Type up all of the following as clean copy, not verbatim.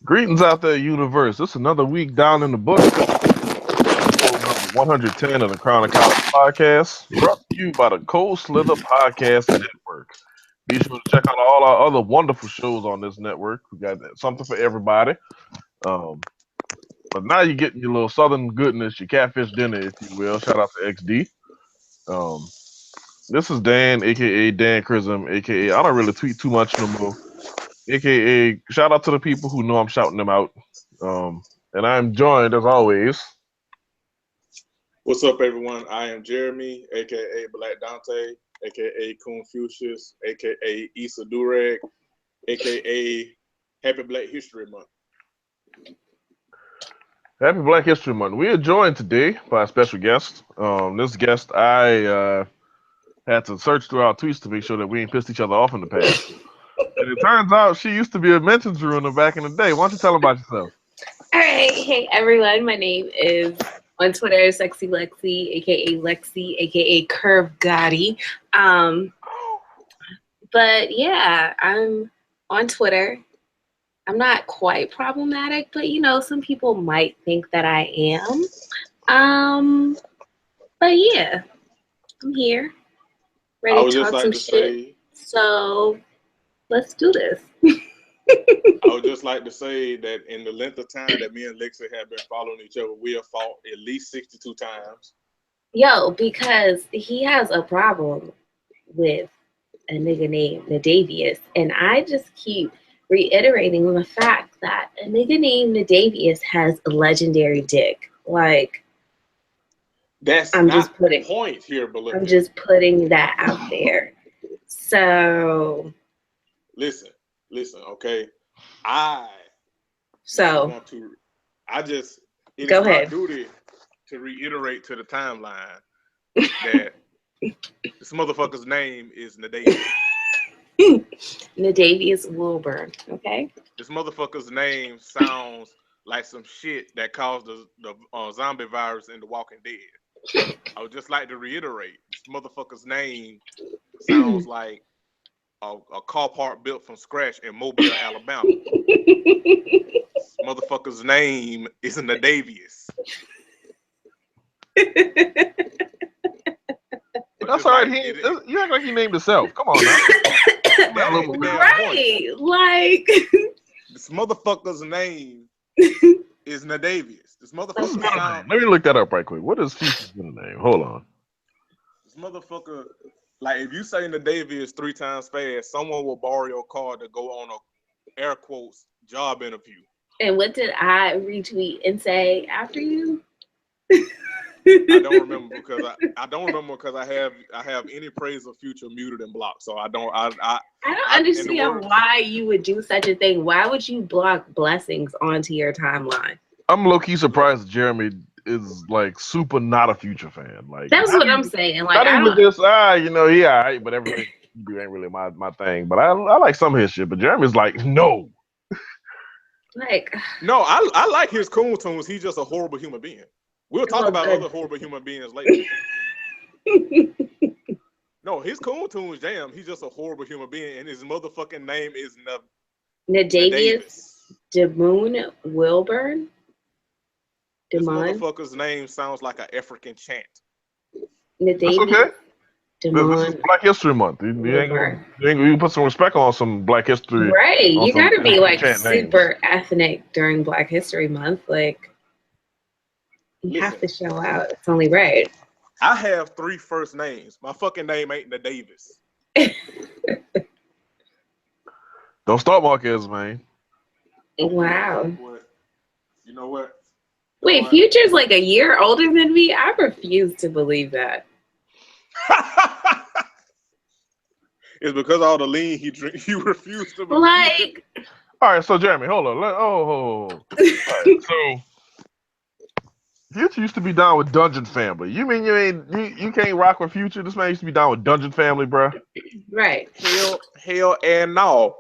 Greetings out there, universe. It's another week down in the books. Episode number 110 of the Crown of College podcast, brought to you by the Cold Slither Podcast Network. Be sure to check out all our other wonderful shows on this network. We got something for everybody. Um, but now you're getting your little southern goodness, your catfish dinner, if you will. Shout out to XD. Um, this is Dan, aka Dan Chrism, aka I don't really tweet too much no more. AKA shout out to the people who know I'm shouting them out. And I'm joined as always. What's up, everyone? I am Jeremy, aka Black Dante, aka Confucius, aka Issa Durek, aka Happy Black History Month. Happy Black History Month. We are joined today by a special guest. This guest I had to search through our tweets to make sure that we ain't pissed each other off in the past. And it turns out she used to be a mentions ruiner back in the day. Why don't you tell them about yourself? All right. Hey, everyone. My name is on Twitter, Sexy Lexi, aka Lexi, aka Curve Gotti. But yeah, I'm on Twitter. I'm not quite problematic, but some people might think that I am. But yeah, I'm here, ready to talk some shit. So let's do this. I would just like to say that in the length of time that me and Lexi have been following each other, we have fought at least 62 times. Yo, because he has a problem with a nigga named Nadavius, and I just keep reiterating the fact that a nigga named Nadavius has a legendary dick. Like, that's not the point here, Belinda. I'm just putting that out there. So listen, okay. It go is ahead. my duty to reiterate to the timeline that this motherfucker's name is Nadavius. Nadavius Wilburn, okay? This motherfucker's name sounds like some shit that caused the zombie virus in The Walking Dead. I would just like to reiterate, this motherfucker's name sounds like a car part built from scratch in Mobile, Alabama. Motherfucker's name is Nadavius. That's all right. You act like he named himself. Come on now. Right. Like, this motherfucker's name is Nadavius. This motherfucker's name. Let me look that up right quick. What is Future's name? Hold on. This motherfucker, like, if you say Nadavius 3 times fast, someone will borrow your car to go on a air quotes job interview. And what did I retweet and say after you? I don't remember because I have any praise of Future muted and blocked. So I don't understand why you would do such a thing. Why would you block blessings onto your timeline? I'm low-key surprised Jeremy is like super not a Future fan. Like, that's what I'm saying. Like, I even just he alright, but everything he do ain't really my thing. But I like some of his shit. But Jeremy's like, no. Like, no, I like his cool tunes. He's just a horrible human being. We'll talk about other horrible human beings later. No, his cool tunes jam. He's just a horrible human being, and his motherfucking name is Nadavius Demoon Wilburn. This motherfucker's name sounds like an African chant. Nadavius. Okay. This is Black History Month. You ain't put some respect on some Black History. Right. You gotta be like super ethnic during Black History Month. Like, you have to show out. It's only right. I have 3 first names. My fucking name ain't Nadavius. Don't start Marquez, man. Wow. You know what? Wait, Future's like a year older than me? I refuse to believe that. It's because all the lean he drinks, you refuse to believe. Like, all right, so Jeremy, hold on. All right, so Future used to be down with Dungeon Family. You mean you can't rock with Future? This man used to be down with Dungeon Family, bro. Right. Hell and no.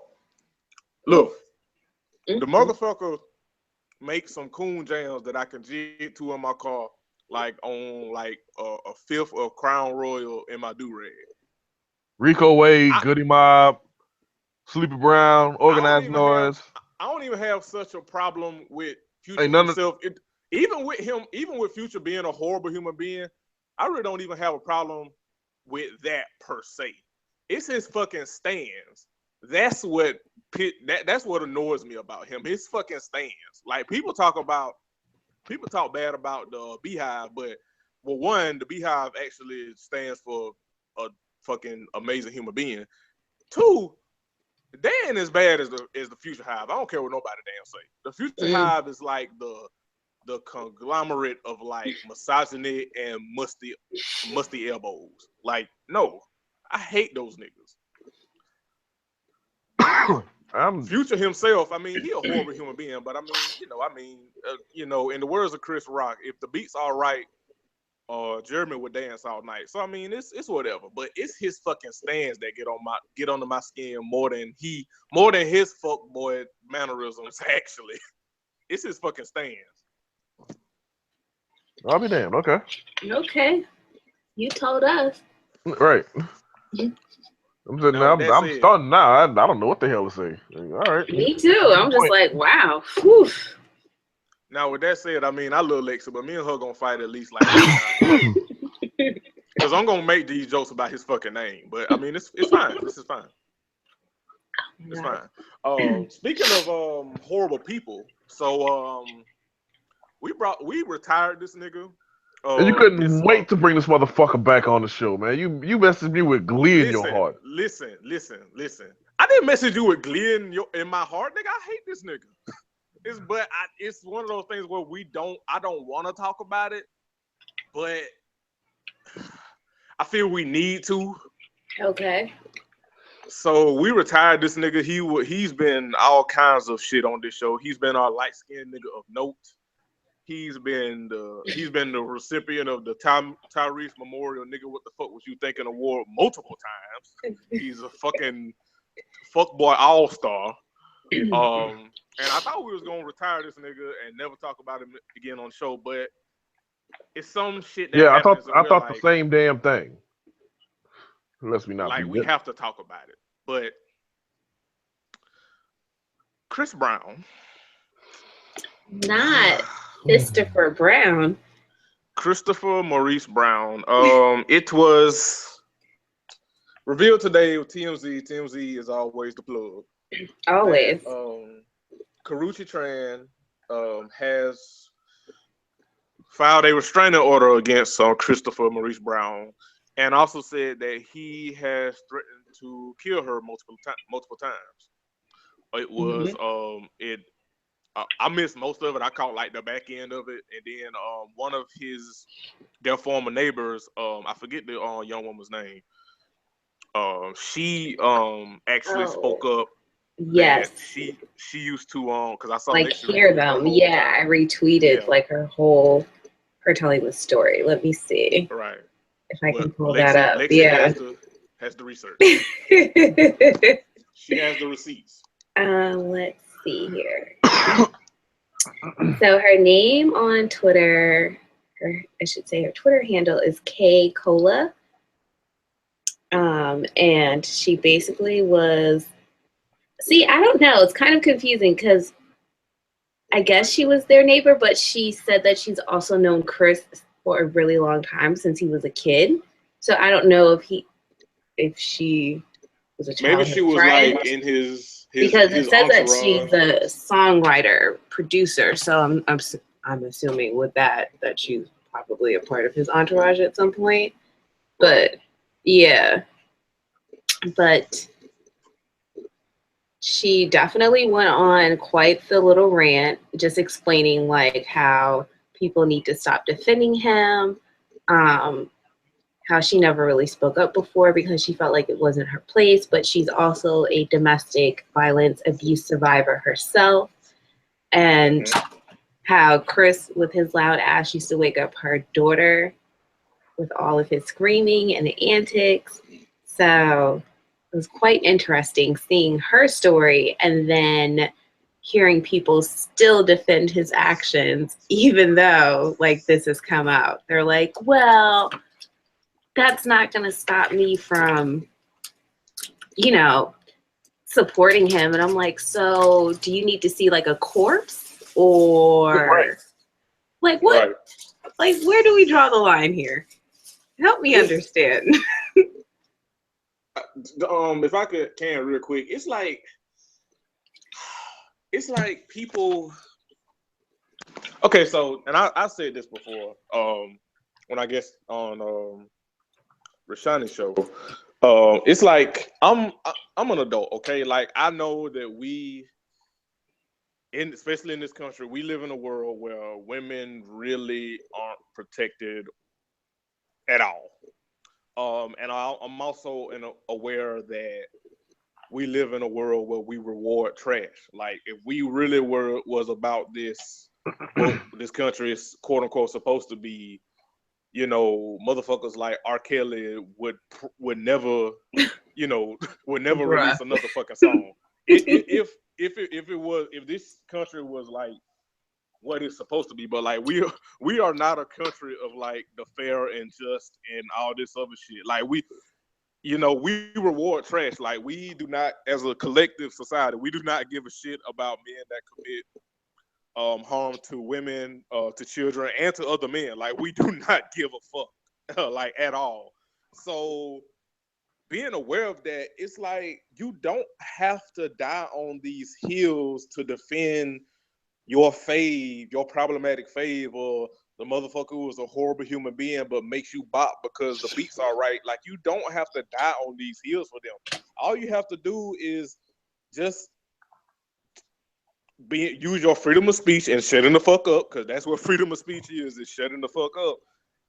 Look, the motherfucker makes some coon jams that I can jig to in my car, like on like a fifth of Crown Royal in my do-rag. Rico Wade, Goody Mob, Sleepy Brown, Organized Noise. I don't even have such a problem with Future Ain't none of himself. Even with him, even with Future being a horrible human being, I really don't even have a problem with that per se. It's his fucking stands. That's what that's what annoys me about him. His fucking stands. Like people talk bad about the Beehive, but well, one, the Beehive actually stands for a fucking amazing human being. Two, they ain't as bad as the Future Hive. I don't care what nobody damn say. The Future Hive is like the conglomerate of like misogyny and musty elbows. Like, no, I hate those niggas. Future himself, I mean, he a horrible human being, but I mean, in the words of Chris Rock, if the beat's all right, Jeremy would dance all night. So I mean, it's whatever. But it's his fucking stands that get under my skin more than his fuckboy mannerisms. Actually, it's his fucking stands. I'll be damned. Okay. Okay. You told us. Right. I'm sitting Now, there. I'm stunned now. I don't know what the hell to say. All right. Me too. I'm just like, wow. Whew. Now, with that said, I mean, I love Lexa, but me and her gonna fight at least like because I'm gonna make these jokes about his fucking name. But I mean, it's fine. This is fine. It's fine. Speaking of horrible people, so we retired this nigga. And you couldn't wait to bring this motherfucker back on the show, man. You messaged me with glee in your heart. Listen. I didn't message you with glee in my heart, nigga. I hate this nigga. It's one of those things where I don't want to talk about it, but I feel we need to. Okay. So we retired this nigga. He's been all kinds of shit on this show. He's been our light skinned nigga of note. He's been the recipient of the Tyrese Memorial Nigga What the Fuck Was You Thinking award multiple times. He's a fucking fuckboy all-star. And I thought we was gonna retire this nigga and never talk about him again on the show, but it's some shit that happens. I thought the same damn thing. Unless we not like we have to talk about it. But Chris Brown, not Christopher Brown. Christopher Maurice Brown. It was revealed today with TMZ. TMZ is always the plug. Always. Karrueche Tran has filed a restraining order against Christopher Maurice Brown, and also said that he has threatened to kill her multiple times. It was I missed most of it. I caught like the back end of it, and then one of their former neighbors, I forget the young woman's name. She actually spoke up. Yes. She used to because I saw like hear them. Yeah, I retweeted like her telling the story. Let me see. Right. If I can pull that up. Lexi has the research. She has the receipts. Let's see here. So her name on Twitter, her Twitter handle is K Cola. And she basically was. See, I don't know. It's kind of confusing because I guess she was their neighbor, but she said that she's also known Chris for a really long time since he was a kid. So I don't know if she was a childhood Maybe she was friend. like in his because his it says entourage. that she's a songwriter, producer. So I'm assuming with that she's probably a part of his entourage at some point. But yeah, but she definitely went on quite the little rant, just explaining like how people need to stop defending him, how she never really spoke up before because she felt like it wasn't her place, but she's also a domestic violence abuse survivor herself, and how Chris, with his loud ass, used to wake up her daughter with all of his screaming and antics. So it was quite interesting seeing her story and then hearing people still defend his actions, even though like this has come out. They're like, well, that's not going to stop me from, supporting him, and I'm like, so do you need to see like a corpse or like what? Right. Like, where do we draw the line here? Help me understand. If I can real quick, it's like people. Okay, so and I said this before. When I guess on Rashani's show, it's like I'm an adult. Okay, like I know that especially in this country, we live in a world where women really aren't protected at all. And I'm also aware that we live in a world where we reward trash. Like if we really was about this, what this country is quote unquote supposed to be, motherfuckers like R. Kelly would never, would never release another fucking song. If this country was like what it's supposed to be, but like we are not a country of like the fair and just and all this other shit. Like we reward trash. Like we do not, as a collective society, we do not give a shit about men that commit harm to women, to children, and to other men. Like we do not give a fuck, like at all. So being aware of that, it's like you don't have to die on these hills to defend your fave, your problematic fave, or the motherfucker who is a horrible human being but makes you bop because the beats are right. Like you don't have to die on these hills for them. All you have to do is just use your freedom of speech and shutting the fuck up, because that's what freedom of speech is shutting the fuck up,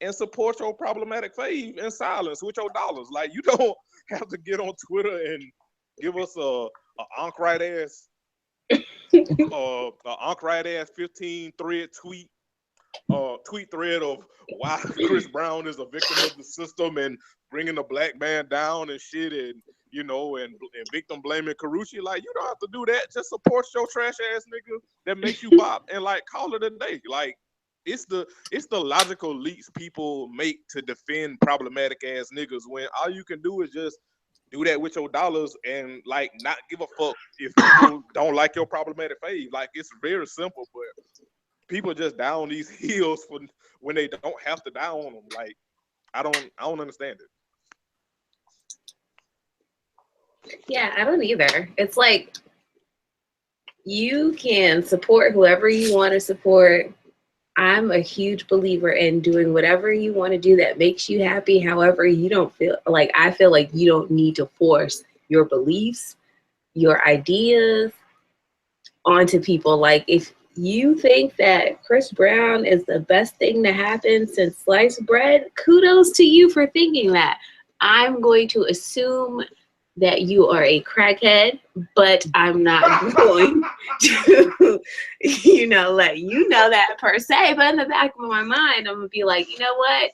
and support your problematic fave in silence with your dollars. Like you don't have to get on Twitter and give us a right ass 15 thread tweet thread of why Chris Brown is a victim of the system and bringing the black man down and shit, and and victim blaming Karuchi. Like you don't have to do that. Just support your trash ass nigga that makes you bop and like call it a day. Like it's the logical leaps people make to defend problematic ass niggas when all you can do is just do that with your dollars and like not give a fuck if people don't like your problematic fave. Like it's very simple, but people just die on these hills for when they don't have to die on them. Like I don't understand it. Yeah, I don't either. It's like you can support whoever you want to support. I'm a huge believer in doing whatever you want to do that makes you happy. However, you don't feel like, I feel like you don't need to force your beliefs, your ideas onto people. Like if you think that Chris Brown is the best thing to happen since sliced bread, kudos to you for thinking that. I'm going to assume that you are a crackhead, but I'm not going to, let you know that per se. But in the back of my mind, I'm going to be like, you know what?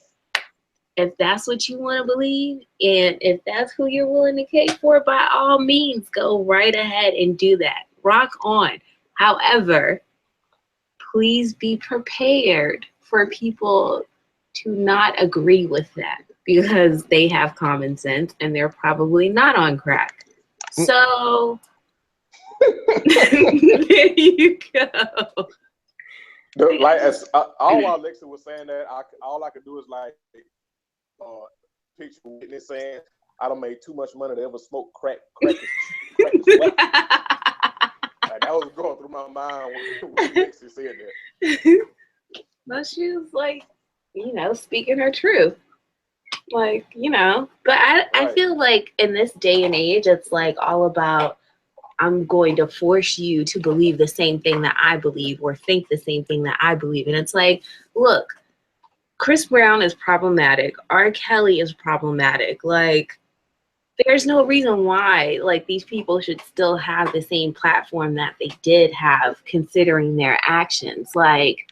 If that's what you want to believe, and if that's who you're willing to cape for, by all means, go right ahead and do that. Rock on. However, please be prepared for people to not agree with that, because they have common sense and they're probably not on crack. So there you go. Like all while Alexa was saying that, all I could do is like picture witness saying, "I done made too much money to ever smoke crack is sweat." Like, that was going through my mind when Alexa said that. But she was like, speaking her truth. Like, but I feel like in this day and age, it's like all about, I'm going to force you to believe the same thing that I believe or think the same thing that I believe. And it's like, look, Chris Brown is problematic. R. Kelly is problematic. Like, there's no reason why, like, these people should still have the same platform that they did have, considering their actions. Like,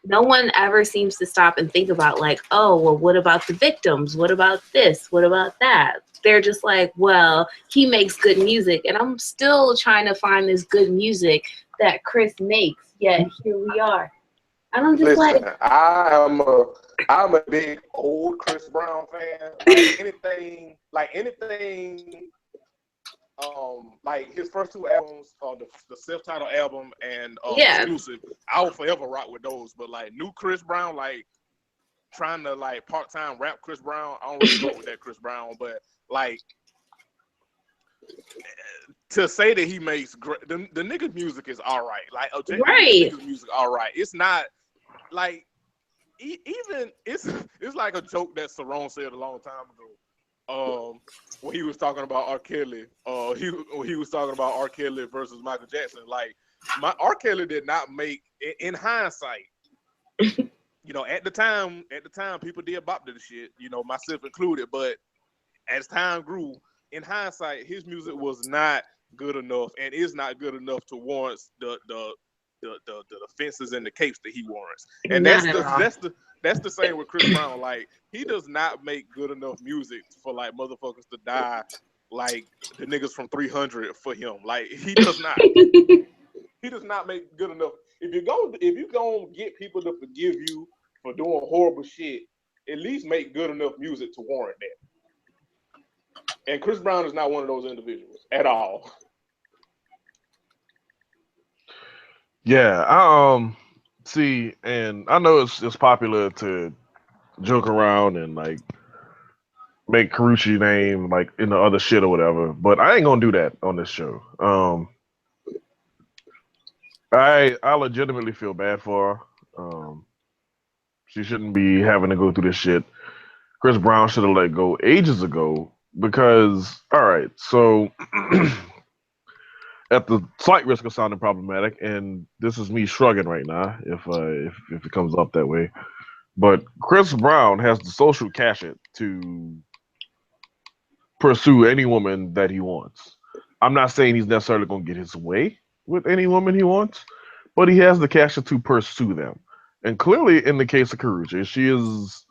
no one ever seems to stop and think about like, oh, well, what about the victims? What about this? What about that? They're just like, well, he makes good music, and I'm still trying to find this good music that Chris makes, yet here we are. And I'm just Listen, I'm a big old Chris Brown fan. Like anything like his first two albums, the self-titled album and Yeah. Exclusive, I will forever rock with those. But like new Chris Brown, like trying to like part-time rap Chris Brown, I don't really fuck with that Chris Brown. But like to say that he makes great, the nigga's music is all right. Like objectively, the Right. nigga's music all right. It's not like even it's like a joke that Cerrone said a long time ago. When he was talking about R. Kelly, when he was talking about R. Kelly versus Michael Jackson, like R. Kelly did not make, in hindsight, at the time, people did bop to the shit, myself included. But as time grew, in hindsight, his music was not good enough, and is not good enough to warrant the fences and the capes that he warrants. And Not at all. that's the same with Chris Brown. Like he does not make good enough music for like motherfuckers to die like the niggas from 300 for him. Like he does not. He does not make good enough. If you gonna get people to forgive you for doing horrible shit, at least make good enough music to warrant that. And Chris Brown is not one of those individuals at all. Yeah, I see, and I know it's popular to joke around and like make Carucci name like in the other shit or whatever, but I ain't gonna do that on this show. I legitimately feel bad for her. She shouldn't be having to go through this shit. Chris Brown should have let go ages ago because, all right, so at the slight risk of sounding problematic, and this is me shrugging right now if it comes up that way, but Chris Brown has the social cachet to pursue any woman that he wants. I'm not saying he's necessarily going to get his way with any woman he wants, but he has the cachet to pursue them. And clearly, in the case of Karuchi, she is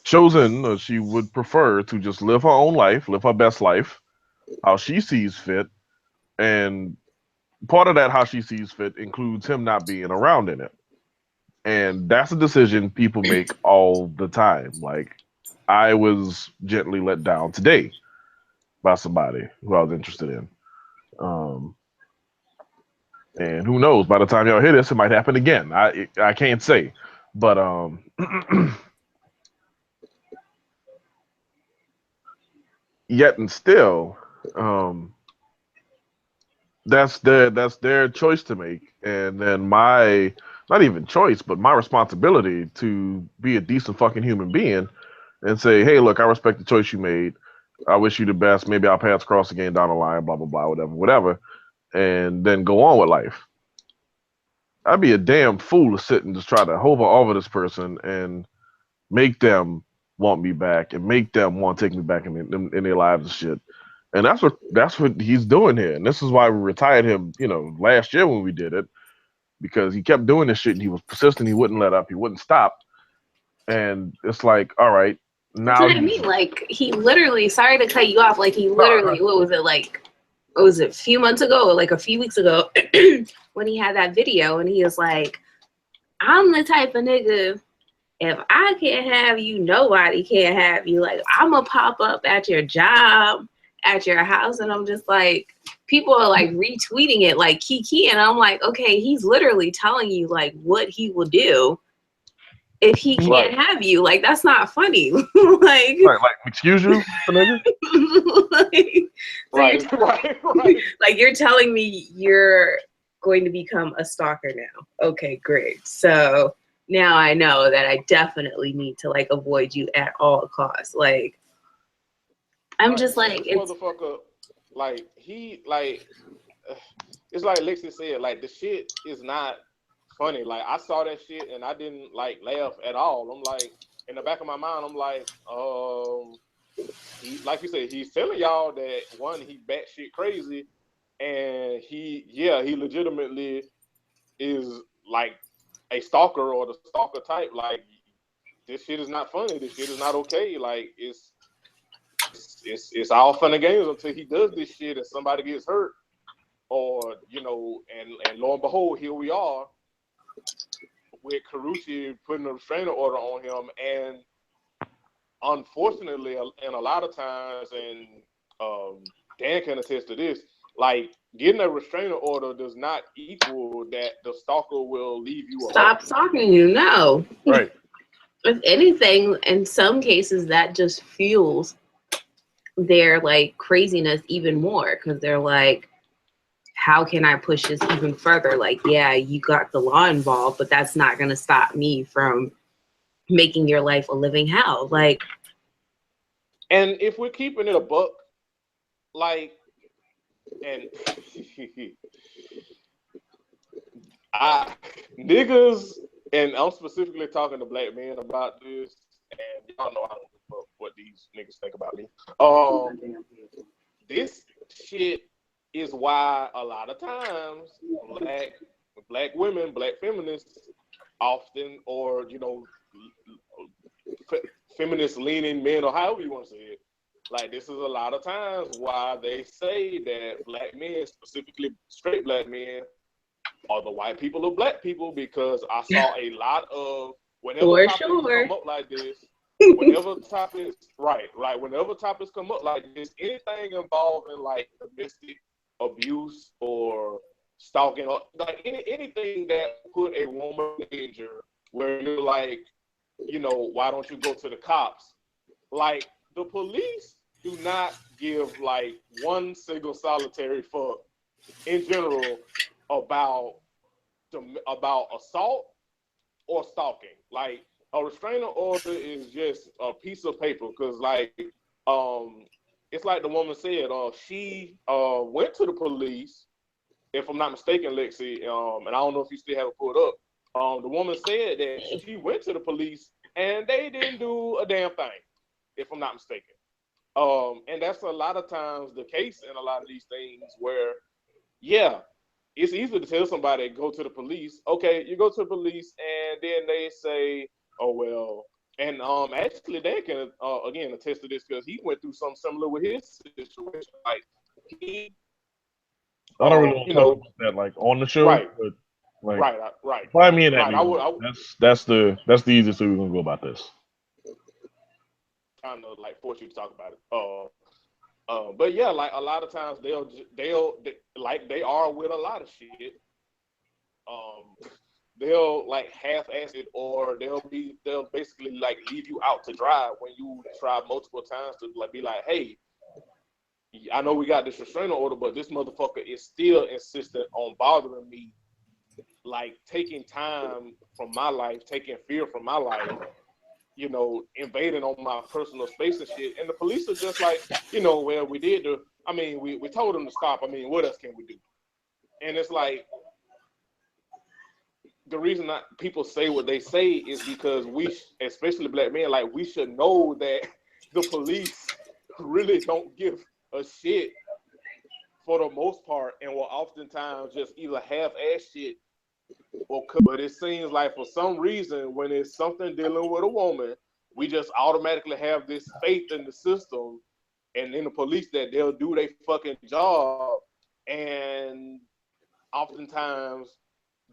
chosen, or she would prefer to just live her own life, live her best life, how she sees fit. And part of that, how she sees fit, includes him not being around in it. And that's a decision people make all the time. Like, I was gently let down today by somebody who I was interested in. Um, and who knows? By the time y'all hear this, it might happen again. I can't say, but yet and still, um, that's their choice to make, and then my not even choice, but my responsibility to be a decent fucking human being and say, hey, look, I respect the choice you made. I wish you the best. Maybe our paths cross again down the line. Blah blah blah. Whatever. And then go on with life. I'd be a damn fool to sit and just try to hover over this person and make them want me back and make them want to take me back in their lives and shit. And that's what he's doing here. And this is why we retired him, last year when we did it, because he kept doing this shit and he was persistent. He wouldn't let up. He wouldn't stop. And it's like, all right, That's now what I he's mean. Like he literally, sorry to cut you off. Like he nah, literally, what was it like? What was it? A few months ago, or like a few weeks ago, when he had that video, and he was like, "I'm the type of nigga. If I can't have you, nobody can't have you. Like I'ma pop up at your job, at your house," and I'm just like, people are like retweeting it like Kiki, and I'm like, okay, he's literally telling you like what he will do if he right, can't have you. Like that's not funny. Like, like, excuse you, Mr. Nigga. like, so you're Right, right. like you're telling me you're going to become a stalker now. Okay, great. So now I know that I definitely need to like avoid you at all costs. Like I'm Right. just like This it's motherfucker, like it's like Lexi said, like the shit is not funny. Like I saw that shit and I didn't like laugh at all. I'm like, in the back of my mind, I'm like, he, like you said, he's telling y'all that one, he batshit crazy, and he legitimately is like a stalker or the stalker type. Like this shit is not funny. This shit is not okay. Like it's all fun and games until he does this shit and somebody gets hurt, or and lo and behold, here we are with Carucci putting a restraining order on him, and unfortunately, and a lot of times, and Dan can attest to this. Like getting a restraining order does not equal that the stalker will leave you alone. Stop talking you. No. Right. If anything, in some cases, that just fuels their like craziness even more because they're like, how can I push this even further? Like, yeah, you got the law involved, but that's not going to stop me from making your life a living hell. Like, and if we're keeping it a buck, like, and I niggas, and I'm specifically talking to black men about this, and y'all know I don't give a fuck what these niggas think about me. This shit is why a lot of times black women, black feminists, often, or feminist leaning men, or however you want to say it. Like this is a lot of times why they say that black men, specifically straight black men, are the white people of black people, because I saw a lot of whenever topics come up like this, whenever topics come up like this, anything involving like domestic abuse or stalking, or like anything that put a woman in danger, where you're like, why don't you go to the cops? Like the police do not give like one single solitary fuck in general about assault or stalking. Like a restraining order is just a piece of paper, because it's like the woman said, she went to the police, if I'm not mistaken, Lexi, and I don't know if you still have it pulled up. The woman said that she went to the police and they didn't do a damn thing, if I'm not mistaken. And that's a lot of times the case in a lot of these things where, yeah, it's easy to tell somebody go to the police. Okay, you go to the police, and then they say, "Oh well." And actually, they can again attest to this because he went through something similar with his situation. Like he, I don't really want to talk about that like on the show, right, but like, right. find me in that right. meeting. That's the easiest way we're gonna go about this. Trying to like force you to talk about it. But yeah, like a lot of times they'll like they are with a lot of shit. They'll like half-ass it, or they'll basically like leave you out to dry when you try multiple times to like be like, hey, I know we got this restraining order, but this motherfucker is still insistent on bothering me, like taking time from my life, taking fear from my life, invading on my personal space and shit. And the police are just like, well, we told them to stop. I mean, what else can we do? And it's like, the reason that people say what they say is because we, especially black men, like we should know that the police really don't give a shit for the most part, and will oftentimes just either half-ass shit but it seems like for some reason when it's something dealing with a woman, we just automatically have this faith in the system and in the police that they'll do their fucking job, and oftentimes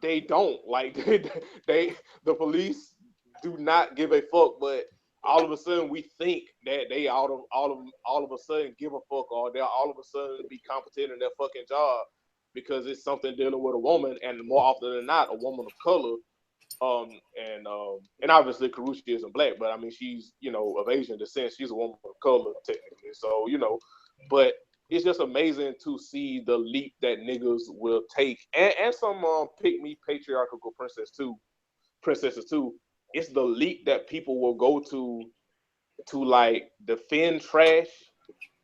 they don't. Like the police do not give a fuck, but all of a sudden we think that they all of a sudden give a fuck, or they'll all of a sudden be competent in their fucking job because it's something dealing with a woman, and more often than not, a woman of color. And obviously Karrueche isn't black, but I mean she's of Asian descent. She's a woman of color technically, so but it's just amazing to see the leap that niggas will take, and some pick me patriarchal princesses too. It's the leap that people will go to like defend trash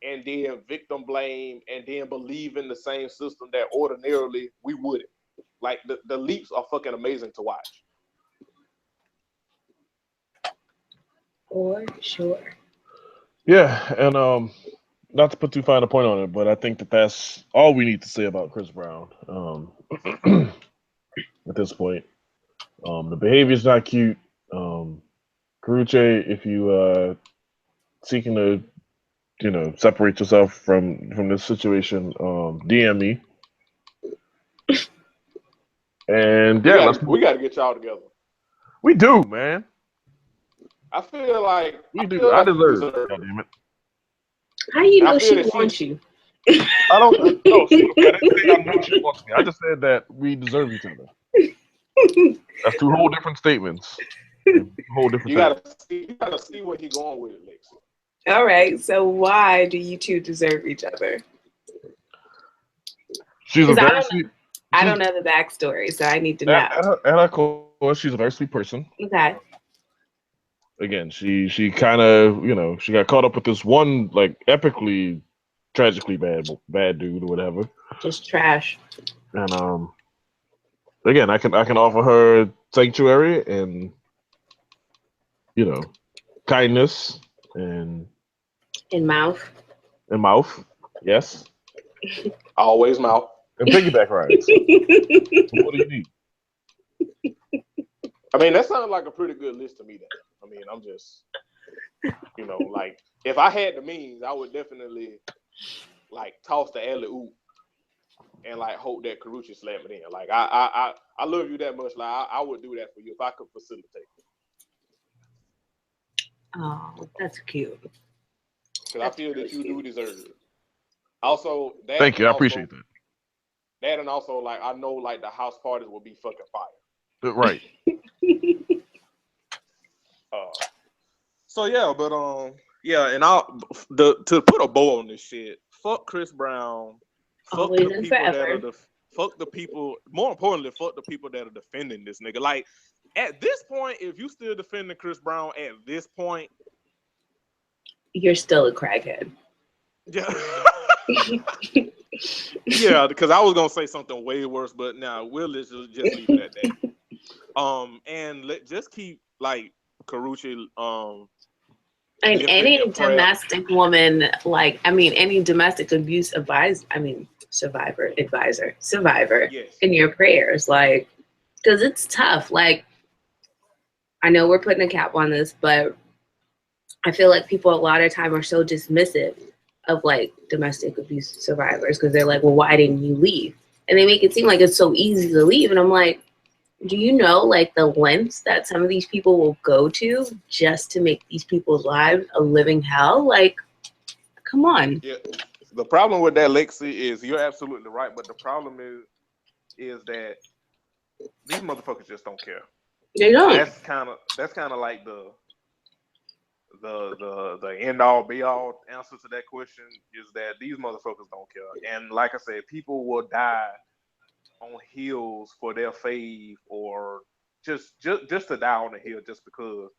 and then victim blame and then believe in the same system that ordinarily we wouldn't. Like the leaps are fucking amazing to watch. For sure. Yeah, and not to put too fine a point on it, but I think that's all we need to say about Chris Brown at this point. The behavior is not cute. Karrueche, if you seeking to separate yourself from this situation, DM me. And yeah, we got to get y'all together. We do, man. I feel like we do. I deserve it. God damn it. How you know she wants you? I don't no, see, look, I didn't say I know she wants me. I just said that we deserve each other. That's two whole different statements. And two whole different things. You gotta see where he going with it, Lex. All right. So why do you two deserve each other? She's a Because very sweet. I She's don't know the backstory, so I need to at, know. at her core, she's a very sweet person. Okay. Again, she kind of she got caught up with this one like epically, tragically bad dude or whatever. Just trash. And again, I can offer her sanctuary and you know kindness and In mouth. mouth, yes, Always mouth. and piggyback rides. What do you need? I mean, that sounds like a pretty good list to me. Then, I mean, I'm just, like if I had the means, I would definitely like toss the alley oop and like hope that Carucci slam it in. Like I love you that much. Like I would do that for you if I could facilitate. Oh, that's cute. Because I feel that you do deserve it. Also, Thank you, I appreciate that. That and also like I know like the house parties will be fucking fire. Right. So yeah, but yeah, and to put a bow on this shit, fuck Chris Brown, fuck Always the and people that forever. are fuck the people. More importantly, fuck the people that are defending this nigga. Like at this point, if you still defending Chris Brown at this point, You're still a crackhead. yeah. Yeah, because I was gonna say something way worse, but now we'll just leave it at that. And just keep like Carucci, And lifted any in prayer. domestic woman, any domestic abuse survivor Yes. in your prayers, like, because it's tough. Like, I know we're putting a cap on this, but I feel like people a lot of time are so dismissive of like domestic abuse survivors because they're like, well, why didn't you leave? And they make it seem like it's so easy to leave. And I'm like, do you know like the lengths that some of these people will go to just to make these people's lives a living hell? Like, come on. Yeah. The problem with that, Lexi, is you're absolutely right, but the problem is that these motherfuckers just don't care. They don't. That's kind of like the end all be all answer to that question is that these motherfuckers don't care. And like I said, people will die on hills for their fave or just to die on the hill just because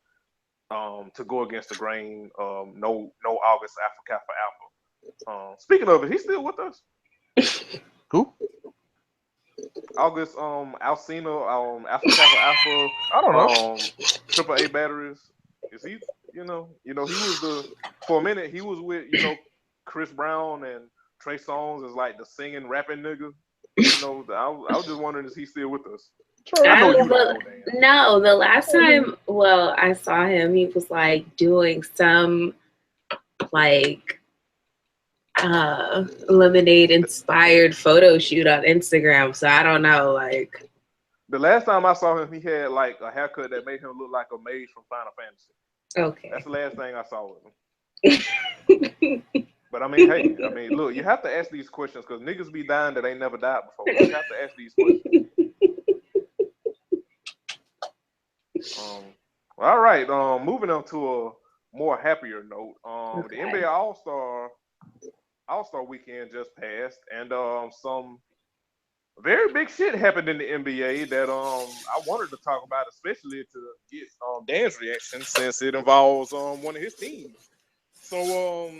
to go against the grain. No August Alpha Kappa Alpha. Speaking of it, he's still with us. Who? August Alcina Alpha Kappa Alpha. I don't know. Triple A batteries. Is he? He was for a minute he was with Chris Brown and Trey Songz as like the singing rapping nigga. I was just wondering, is he still with us? I know you don't know, Dan. No, the last time, I saw him, he was like doing some like lemonade inspired photo shoot on Instagram. So I don't know, like. The last time I saw him, he had like a haircut that made him look like a mage from Final Fantasy. Okay. That's the last thing I saw with him. But I mean, hey, look, you have to ask these questions because niggas be dying that ain't never died before. You have to ask these questions. All right. Moving on to a more happier note. Okay. The NBA All-Star weekend just passed, and some very big shit happened in the NBA that I wanted to talk about, especially to get Dan's reaction since it involves one of his teams. So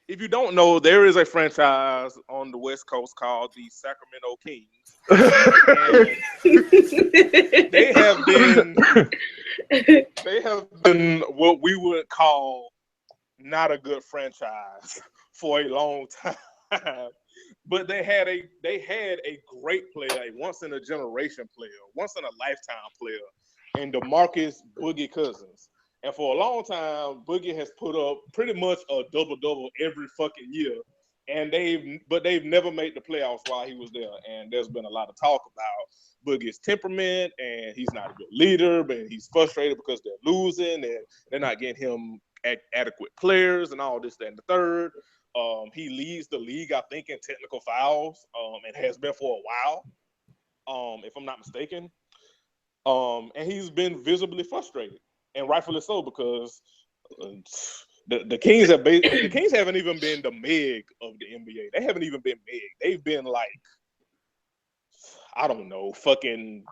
if you don't know, there is a franchise on the West Coast called the Sacramento Kings. they have been what we would call not a good franchise for a long time. But they had a great player, a once in a generation player, once in a lifetime player, in DeMarcus Boogie Cousins. And for a long time, Boogie has put up pretty much a double-double every fucking year. And they've never made the playoffs while he was there. And there's been a lot of talk about Boogie's temperament, and he's not a good leader, but he's frustrated because they're losing and they're not getting him adequate players and all this, that, and the third. He leads the league, I think, in technical fouls, and has been for a while, if I'm not mistaken. And he's been visibly frustrated, and rightfully so, because the Kings haven't even been the Meg of the NBA. They haven't even been Meg. They've been like, I don't know, fucking.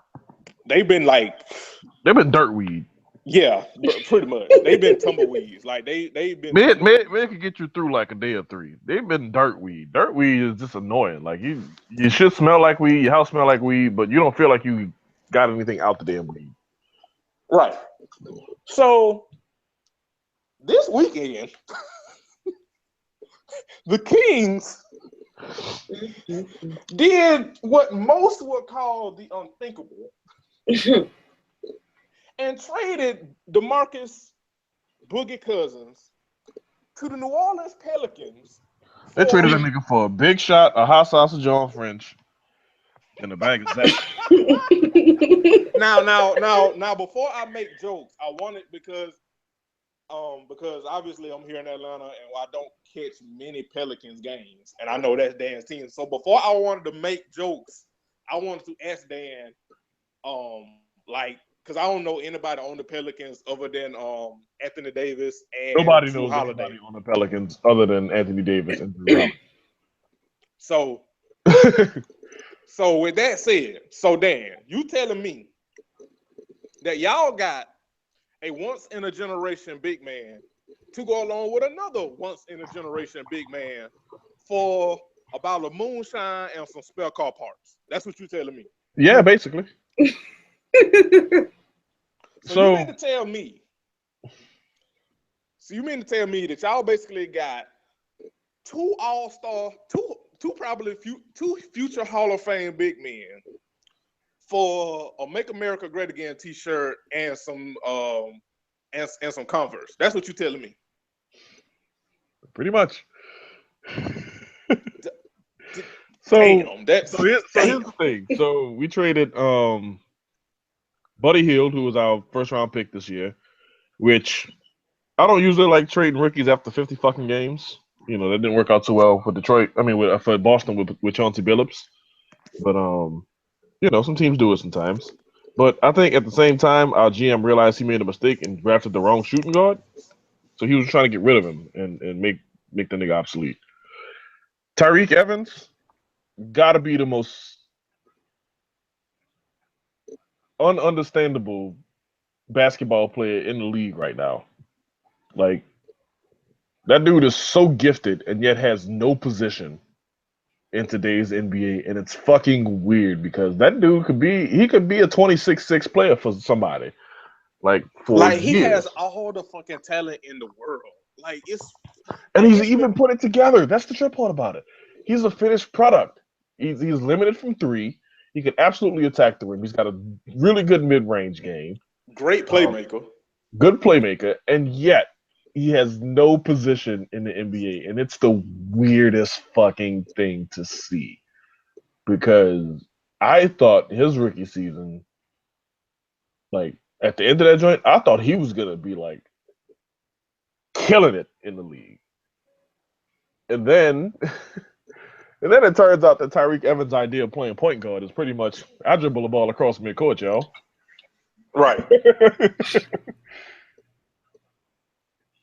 They've been dirtweed. Yeah, pretty much. They've been tumbleweeds. Like they've been. Man can get you through like a day or three. They've been dirtweed. Dirtweed is just annoying. Like you should smell like weed. Your house smell like weed, but you don't feel like you got anything out the damn weed. Right. So this weekend, the Kings did what most would call the unthinkable and traded DeMarcus Boogie Cousins to the New Orleans Pelicans. They traded a nigga for a big shot, a hot sausage on French, and a bag of Zach. Now, before I make jokes, I want it because obviously I'm here in Atlanta and I don't catch many Pelicans games, and I know that's Dan's team. So before I wanted to make jokes, I wanted to ask Dan, because I don't know anybody on the Pelicans other than Anthony Davis and Nobody Drew knows Holiday. anybody on the Pelicans other than Anthony Davis and Drew Holiday. So with that said, so Dan, you telling me that y'all got a once-in-a-generation big man to go along with another once-in-a-generation big man for a bottle of moonshine and some spare car parts. That's what you're telling me. Yeah, basically. So you mean to tell me that y'all basically got two all-star, two future Hall of Fame big men for a "Make America Great Again" T-shirt and some and some Converse. That's what you're telling me. Pretty much. Damn, here's the thing. So we traded Buddy Hield, who was our first round pick this year, which I don't usually like trading rookies after 50 fucking games. You know, that didn't work out too well for Detroit. I mean, for Boston with Chauncey Billups. But you know, some teams do it sometimes. But I think at the same time, our GM realized he made a mistake and drafted the wrong shooting guard. So he was trying to get rid of him and make the nigga obsolete. Tyreke Evans gotta be the most ununderstandable basketball player in the league right now. Like, that dude is so gifted and yet has no position in today's NBA, and it's fucking weird because that dude could be a 26-6 player for somebody. Like he years. has all the fucking talent in the world. Like he's even put it together. That's the trip part about it. He's a finished product. He's limited from three. He can absolutely attack the rim. He's got a really good mid-range game. Great playmaker. Good playmaker, and yet he has no position in the NBA, and it's the weirdest fucking thing to see. Because I thought his rookie season, like at the end of that joint, I thought he was gonna be like killing it in the league. And then it turns out that Tyreke Evans' idea of playing point guard is pretty much I dribble the ball across midcourt, y'all. Right.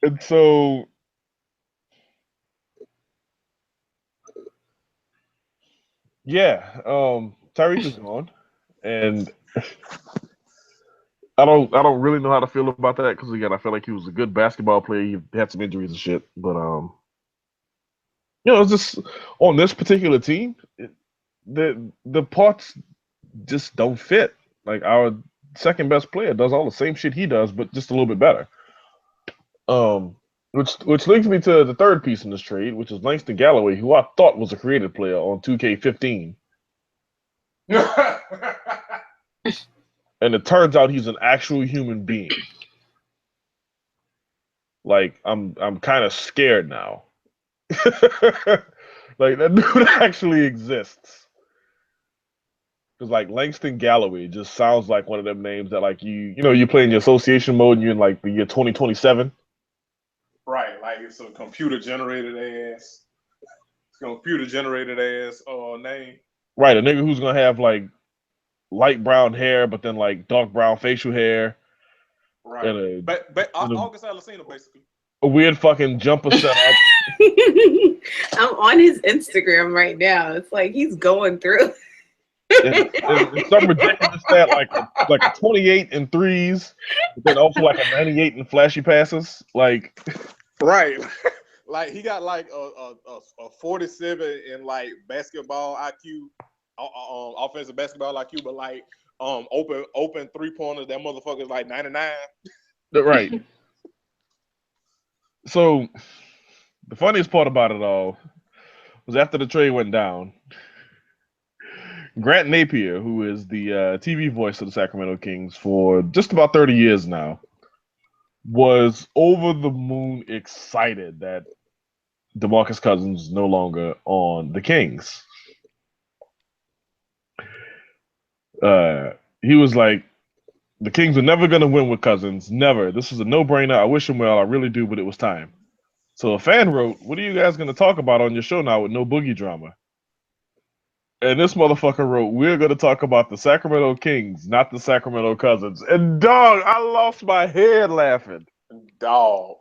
And so yeah, Tyreke is gone. And I don't really know how to feel about that because again, I feel like he was a good basketball player. He had some injuries and shit, but you know, it's just on this particular team, the parts just don't fit. Like our second best player does all the same shit he does, but just a little bit better. Which links me to the third piece in this trade, which is Langston Galloway, who I thought was a creative player on 2K15. And it turns out he's an actual human being. Like I'm kind of scared now. Like that dude actually exists. Because like Langston Galloway just sounds like one of them names that like you know you play in your association mode and you're in like the year 2027. Right, like it's a computer generated ass. Computer generated ass name. Right, a nigga who's gonna have like light brown hair, but then like dark brown facial hair, Right. and But and August Alsina, basically. a weird fucking jumper setup. I'm on his Instagram right now. It's like he's going through. And some ridiculous stat like a 28 in threes, but then also like a 98 in flashy passes. Like, Right. Like he got like a 47 in like basketball IQ, offensive basketball IQ, but like open 3-pointers, that motherfucker's like 99. right. So the funniest part about it all was after the trade went down, Grant Napier, who is the TV voice of the Sacramento Kings for just about 30 years now, was over the moon excited that DeMarcus Cousins is no longer on the Kings. He was like, the Kings are never going to win with Cousins. Never. This is a no-brainer. I wish him well. I really do, but it was time. So a fan wrote, what are you guys going to talk about on your show now with no boogie drama? And this motherfucker wrote, we're going to talk about the Sacramento Kings, not the Sacramento Cousins. And dog, I lost my head laughing. Dog.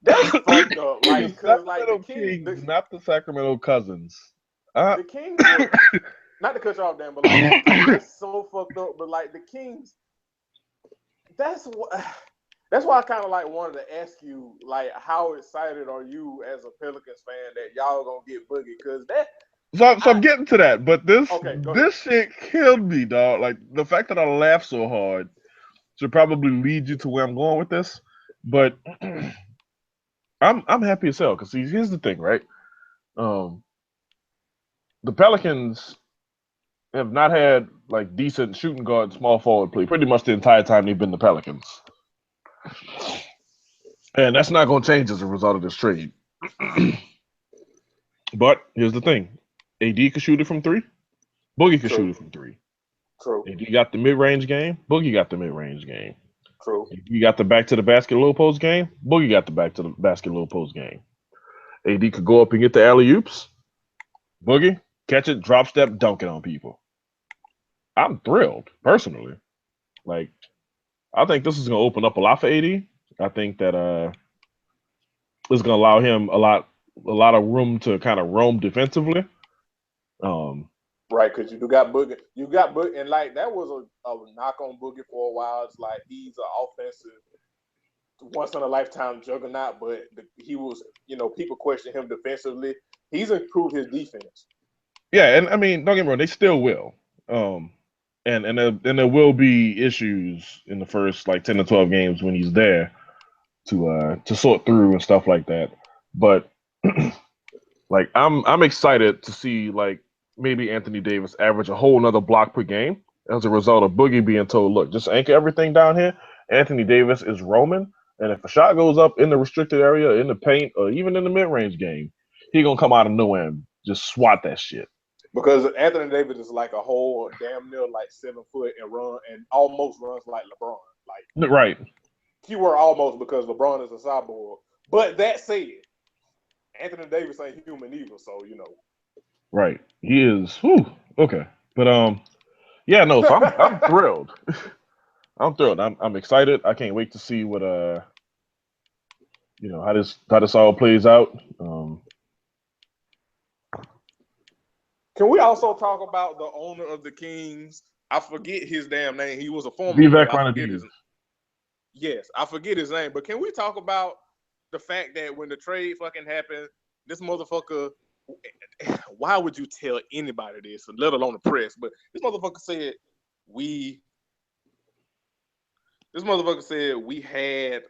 That's fucked up. Like, cause like the Kings, not the Sacramento Cousins. The Kings were, not to cut you off, Dan, but like that's so fucked up. But like the Kings, that's why I kind of like wanted to ask you, like, how excited are you as a Pelicans fan that y'all gonna get Boogie? Because that. So I'm getting to that, but this ahead. shit killed me, dog. Like the fact that I laughed so hard should probably lead you to where I'm going with this. But I'm happy as hell because here's the thing, right? The Pelicans have not had like decent shooting guard, small forward play pretty much the entire time they've been the Pelicans, and that's not going to change as a result of this trade. But here's the thing: AD could shoot it from three. Boogie could shoot it from three. True. AD got the mid-range game. Boogie got the mid-range game. True. You got the back to the basket low post game. Boogie got the back to the basket low post game. AD could go up and get the alley oops. Boogie catch it, drop step, dunk it on people. I'm thrilled personally. Like, I think this is going to open up a lot for AD. I think that it's going to allow him a lot of room to kind of roam defensively. Right, because you got Boogie, and like that was a knock on Boogie for a while. It's like he's an offensive, once in a lifetime juggernaut, but he was, people question him defensively. He's improved his defense. Yeah, and I mean, don't get me wrong, they still will. And there will be issues in the first like 10 to 12 games when he's there to sort through and stuff like that. But like I'm excited to see like maybe Anthony Davis average a whole nother block per game as a result of Boogie being told, look, just anchor everything down here. Anthony Davis is roaming, and if a shot goes up in the restricted area, in the paint, or even in the mid-range game, he gonna come out of nowhere and just swat that shit. Because Anthony Davis is like a whole damn near like 7 foot and almost runs like LeBron. Like right. Keyword almost, because LeBron is a cyborg. But that said, Anthony Davis ain't human either, so Right. He is. Whew, okay. But yeah, no, so I'm thrilled. I'm thrilled. I'm excited. I can't wait to see what how this all plays out. Can we also talk about the owner of the Kings? I forget his damn name. He was a former. Yes, I forget his name. But can we talk about the fact that when the trade fucking happened, this motherfucker, why would you tell anybody this, let alone the press? But this motherfucker said we had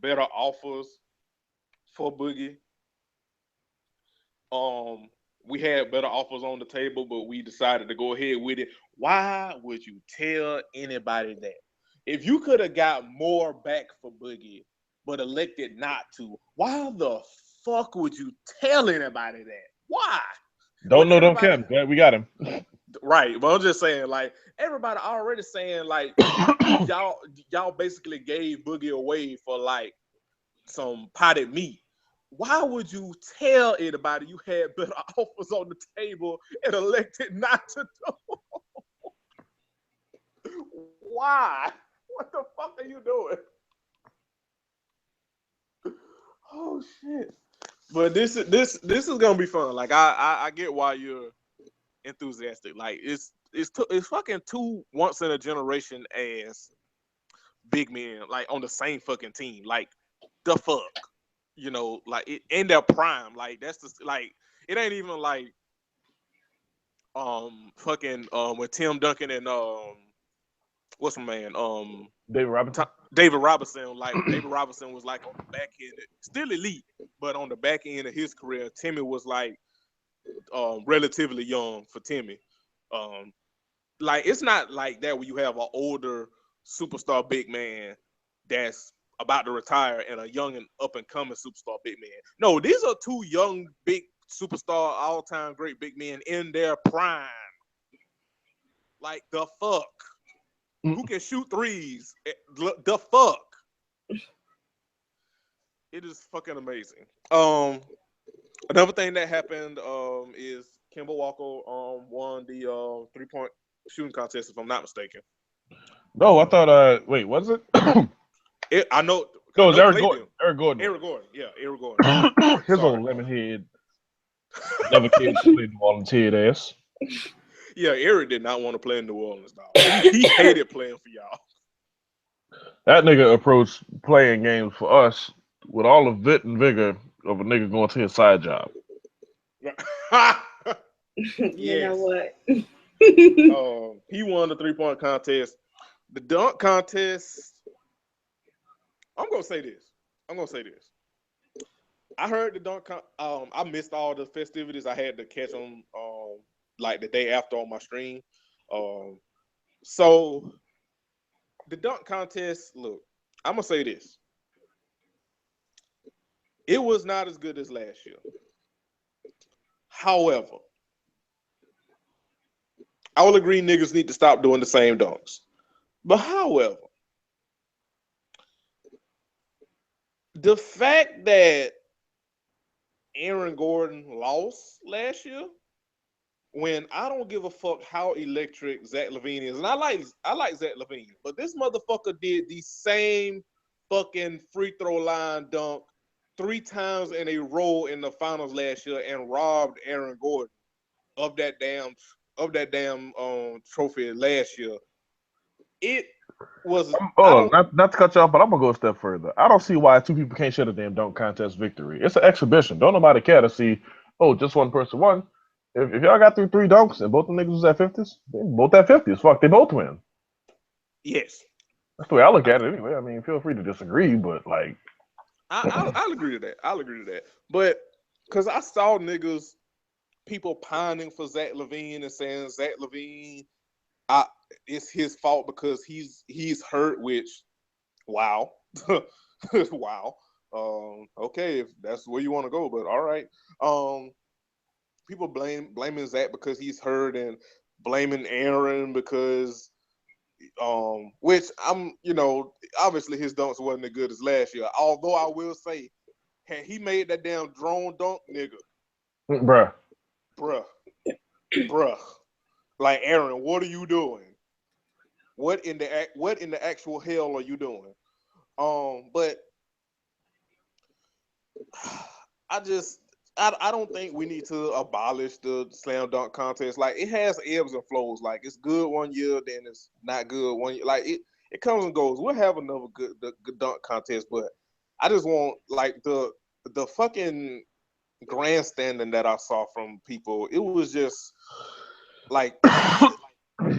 better offers for Boogie. We had better offers on the table, but we decided to go ahead with it. Why would you tell anybody that? If you could have got more back for Boogie, but elected not to, why the fuck would you tell anybody that? Why? Don't care. Glad we got him. Right. But I'm just saying, like, everybody already saying, like, y'all basically gave Boogie away for, like, some potted meat. why would you tell anybody you had better offers on the table and elected not to do? Why? What the fuck are you doing? Oh shit! But this is gonna be fun. Like I get why you're enthusiastic. Like it's fucking two once in a generation ass big men like on the same fucking team. Like the fuck, like it, in their prime. Like that's just like it ain't even like fucking with Tim Duncan and what's my man David Robinson. David Robinson. Like David Robinson was like on the back end, still elite, but on the back end of his career, Timmy was like relatively young for Timmy. Like it's not like that when you have an older superstar big man that's about to retire and a young and up and coming superstar big man. No, these are two young big superstar all time great big men in their prime. Like the fuck, who can shoot threes? The fuck, it is fucking amazing. Another thing that happened is Kemba Walker won the 3-point shooting contest, if I'm not mistaken. No, I thought. Wait, was it? I know. No, it's Eric Clay Gordon. did. Eric Gordon. Eric Gordon. Yeah, Eric Gordon. His Sorry. old lemon head. Never cared to play New Orleans head ass. Yeah, Eric did not want to play in New Orleans, dog. He hated playing for y'all. That nigga approached playing games for us with all the vit and vigor of a nigga going to his side job. You know what? He won the 3-point contest. The dunk contest, I'm gonna say this. I heard the dunk. I missed all the festivities. I had to catch them like the day after on my stream. So the dunk contest. Look, I'm gonna say this. It was not as good as last year. However, I will agree niggas need to stop doing the same dunks. But however, the fact that Aaron Gordon lost last year, when I don't give a fuck how electric Zach LaVine is, and I like Zach LaVine, but this motherfucker did the same fucking free throw line dunk 3 times in a row in the finals last year and robbed Aaron Gordon of that damn trophy last year. It was. Hold on, not to cut you off, but I'm gonna go a step further. I don't see why two people can't share the damn dunk contest victory. It's an exhibition. Don't nobody care to see. Oh, just one person won. If y'all got through 3 dunks and both the niggas was at 50s, they both at 50s. Fuck, they both win. Yes, that's the way I look at it. Anyway, I mean, feel free to disagree, but like, I'll agree to that. But because I saw people pining for Zach LaVine and saying Zach LaVine, it's his fault because he's hurt. Which, wow, wow. Okay, if that's where you want to go, but all right. People blaming Zach because he's hurt and blaming Aaron because, which obviously his dunks wasn't as good as last year. Although I will say, had he made that damn drone dunk, nigga, bruh. Like, Aaron, what are you doing? What in the actual hell are you doing? But I don't think we need to abolish the slam dunk contest. Like, it has ebbs and flows. Like, it's good one year, then it's not good one year. Like, it comes and goes. We'll have another good dunk contest, but I just want, like, the fucking grandstanding that I saw from people. It was just like,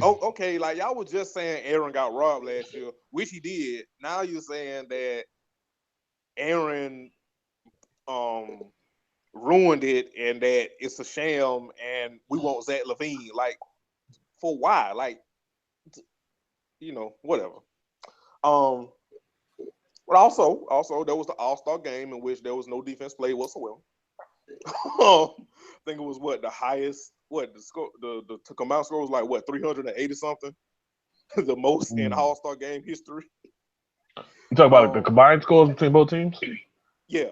okay, like, y'all was just saying Aaron got robbed last year, which he did. Now you're saying that Aaron ruined it and that it's a sham and we want Zach LaVine. Like, for why? Like, whatever. But also there was the All-Star game in which there was no defense played whatsoever. I think it was the highest, the score, the combined score was like 380 something, the most in All-Star game history. You talk about the combined scores between both teams? Yeah.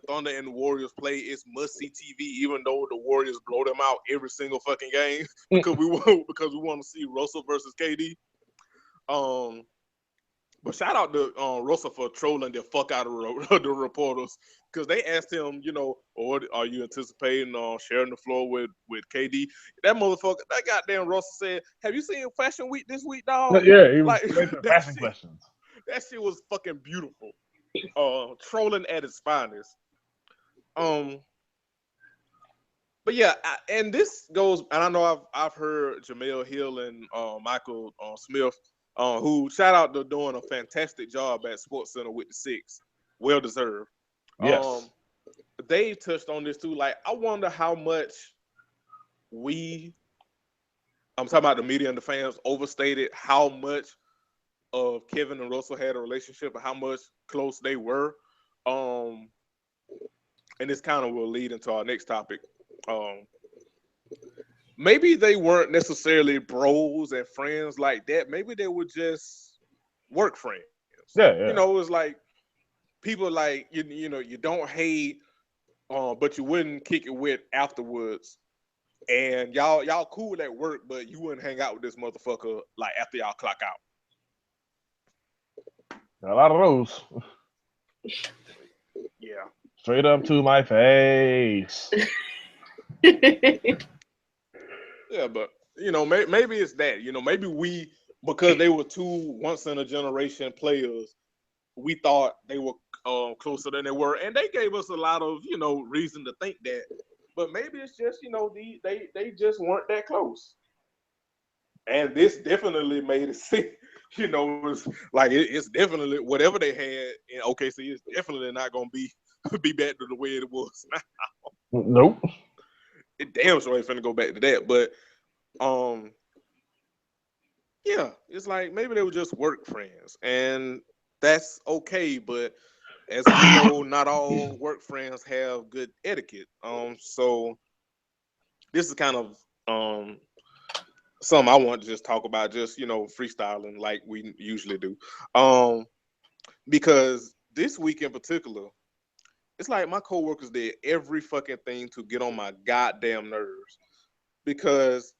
the Thunder and the Warriors play, it's must-see TV, even though the Warriors blow them out every single fucking game because we want to see Russell versus KD. But shout out to Russell for trolling the fuck out of the reporters because they asked him, or are you anticipating sharing the floor with KD? That motherfucker, that goddamn Russell said, "Have you seen Fashion Week this week, dog?" Yeah, he was Like answering fashion questions. That shit was fucking beautiful. Trolling at its finest. But yeah, and this goes, and I know I've heard Jamel Hill and Michael Smith, who shout out to doing a fantastic job at Sports Center with the Six, well deserved. Yes. They touched on this too. Like, I wonder how much I'm talking about the media and the fans, overstated how much of Kevin and Russell had a relationship and how much close they were. And this kind of will lead into our next topic. Maybe they weren't necessarily bros and friends like that. Maybe they were just work friends. Yeah. It's like people like you don't hate, but you wouldn't kick it with afterwards. And y'all cool at work, but you wouldn't hang out with this motherfucker like after y'all clock out. A lot of those. Yeah. Straight up to my face. Yeah, but maybe it's that. Maybe we, because they were two once in a generation players, we thought they were closer than they were, and they gave us a lot of reason to think that. But maybe it's just they just weren't that close, and this definitely made it seem it's like it's definitely whatever they had in OKC is definitely not gonna be back to the way it was now. Nope. It damn sure ain't finna go back to that, but yeah, it's like maybe they were just work friends, and that's okay. But as we know, not all work friends have good etiquette. So this is kind of something I want to just talk about, just freestyling like we usually do. Because this week in particular, it's like my coworkers did every fucking thing to get on my goddamn nerves. Because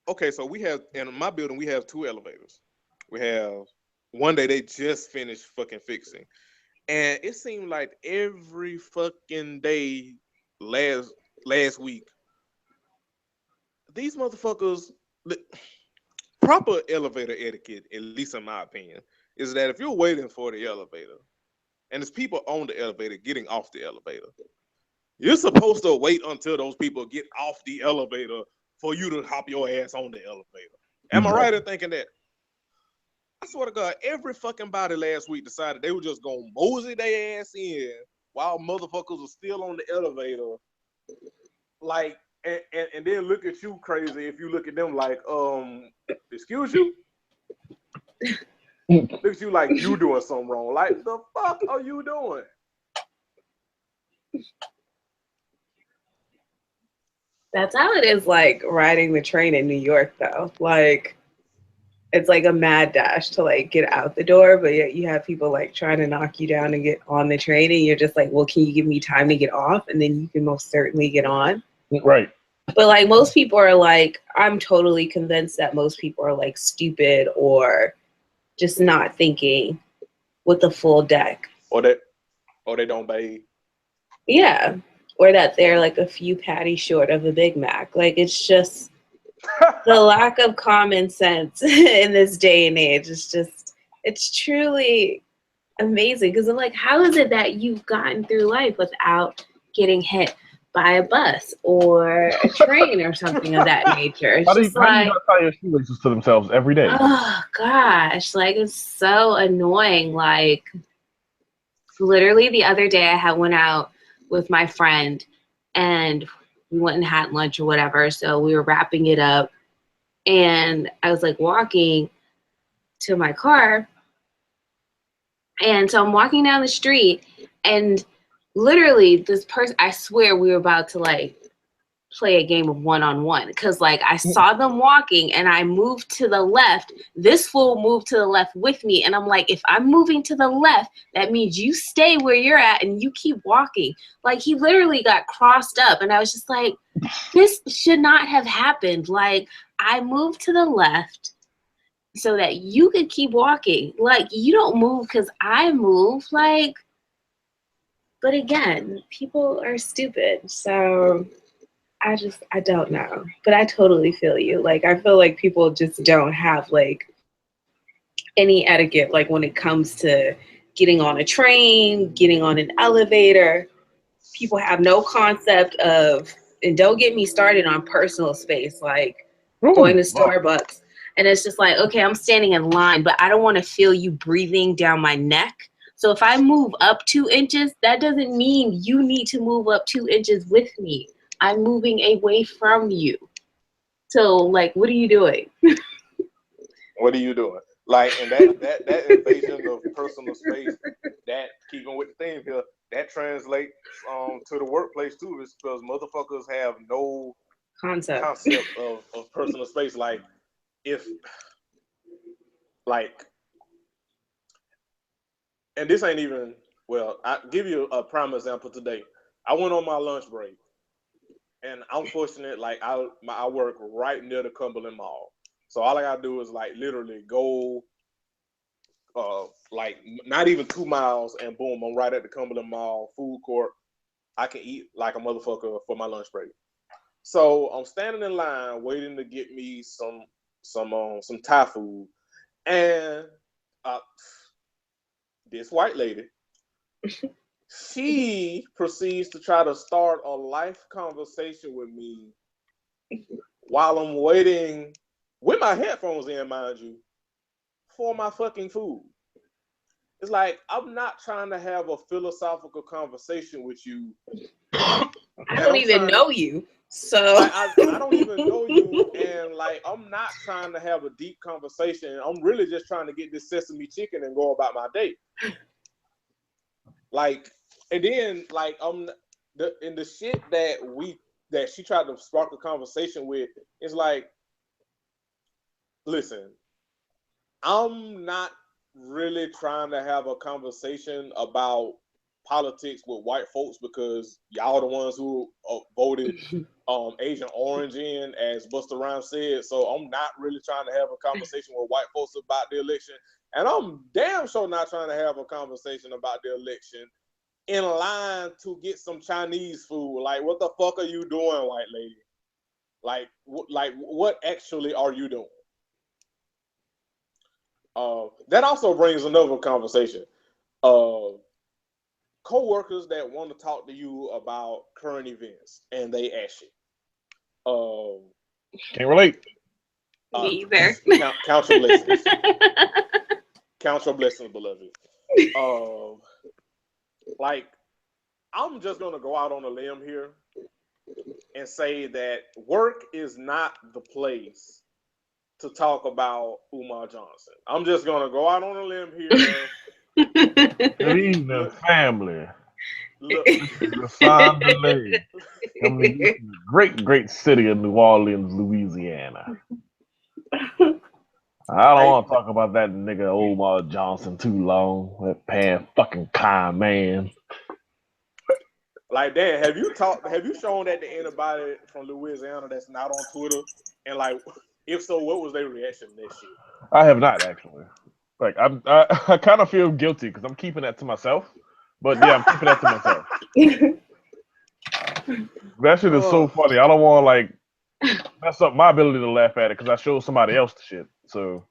okay, so we have in my building we have two elevators. We have one day they just finished fucking fixing, and it seemed like every fucking day last week, these motherfuckers, proper elevator etiquette, at least in my opinion, is that if you're waiting for the elevator and there's people on the elevator getting off the elevator, you're supposed to wait until those people get off the elevator for you to hop your ass on the elevator. Am I right in thinking that? I swear to God, every fucking body last week decided they were just gonna mosey their ass in while motherfuckers are still on the elevator. Like, and then look at you crazy if you look at them like, excuse you? Look at you like you doing something wrong. Like, the fuck are you doing? That's how it is, like riding the train in New York, though. Like, it's like a mad dash to like get out the door, but yet you have people like trying to knock you down and get on the train, and you're just like, well, can you give me time to get off, and then you can most certainly get on. Right. But like most people are like, I'm totally convinced that most people are like stupid or just not thinking with the full deck. Or they don't bathe. Yeah. Or that they're like a few patties short of a Big Mac. Like, it's just the lack of common sense in this day and age. It's truly amazing. Because I'm like, how is it that you've gotten through life without getting hit by a bus or a train or something of that nature? It's How do you just like, not tie your shoelaces to themselves every day? oh gosh, like it's so annoying. Like, literally the other day I went out with my friend and we went and had lunch or whatever. So we were wrapping it up and I was like walking to my car. And so I'm walking down the street and literally this person, I swear we were about to like play a game of one-on-one, because like I saw them walking and I moved to the left. This fool moved to the left with me, and I'm like, if I'm moving to the left, that means you stay where you're at and you keep walking. Like, he literally got crossed up, and I was just like, this should not have happened. Like, I moved to the left so that you could keep walking. Like, you don't move because I move. Like, but again, people are stupid, so I don't know. But I totally feel you. Like, I feel like people just don't have like any etiquette, like when it comes to getting on a train, getting on an elevator. People have no concept of, and don't get me started on personal space, like going to Starbucks. And it's just like, okay, I'm standing in line, but I don't want to feel you breathing down my neck. So if I move up 2 inches, that doesn't mean you need to move up 2 inches with me. I'm moving away from you. So, like, what are you doing? What are you doing? Like, and that invasion of personal space, that, keeping with the theme here, that translates to the workplace too, is because motherfuckers have no Concept of personal space. Like, if, like, and this ain't even, well, I give you a prime example today. I went on my lunch break, and I'm fortunate, like, I work right near the Cumberland Mall. So all I gotta do is like literally go, like not even 2 miles, and boom, I'm right at the Cumberland Mall food court. I can eat like a motherfucker for my lunch break. So I'm standing in line waiting to get me some Thai food, and this white lady, she proceeds to try to start a life conversation with me while I'm waiting with my headphones in, mind you, for my fucking food. It's like, I'm not trying to have a philosophical conversation with you. I don't even know you. So like, I don't even know you, and like, I'm not trying to have a deep conversation. I'm really just trying to get this sesame chicken and go about my day. Like, and then like the shit that she tried to spark a conversation with is like, listen, I'm not really trying to have a conversation about politics with white folks, because y'all the ones who voted Agent Orange in, as Busta Rhymes said. So I'm not really trying to have a conversation with white folks about the election, and I'm damn sure not trying to have a conversation about the election in line to get some Chinese food. Like, what the fuck are you doing, white lady? Like what actually are you doing? That also brings another conversation. Co-workers that want to talk to you about current events, and they ask you. Can't relate. Me either. Count your blessings. Count your blessings, beloved. Like, I'm just gonna go out on a limb here and say that work is not the place to talk about Umar Johnson. I'm just gonna go out on a limb here. Good evening, family. Look, This is Rasan Delay, coming to you from the great city of New Orleans, Louisiana. I don't want to talk about that nigga Omar Johnson too long. That pan fucking con man. like, Dan, have you shown that to anybody from Louisiana that's not on Twitter? And like, if so, what was their reaction to that shit? I have not actually. Like, I kind of feel guilty because I'm keeping that to myself. But yeah, I'm keeping that to myself. That shit is so funny. I don't want to like mess up my ability to laugh at it because I showed somebody else the shit. So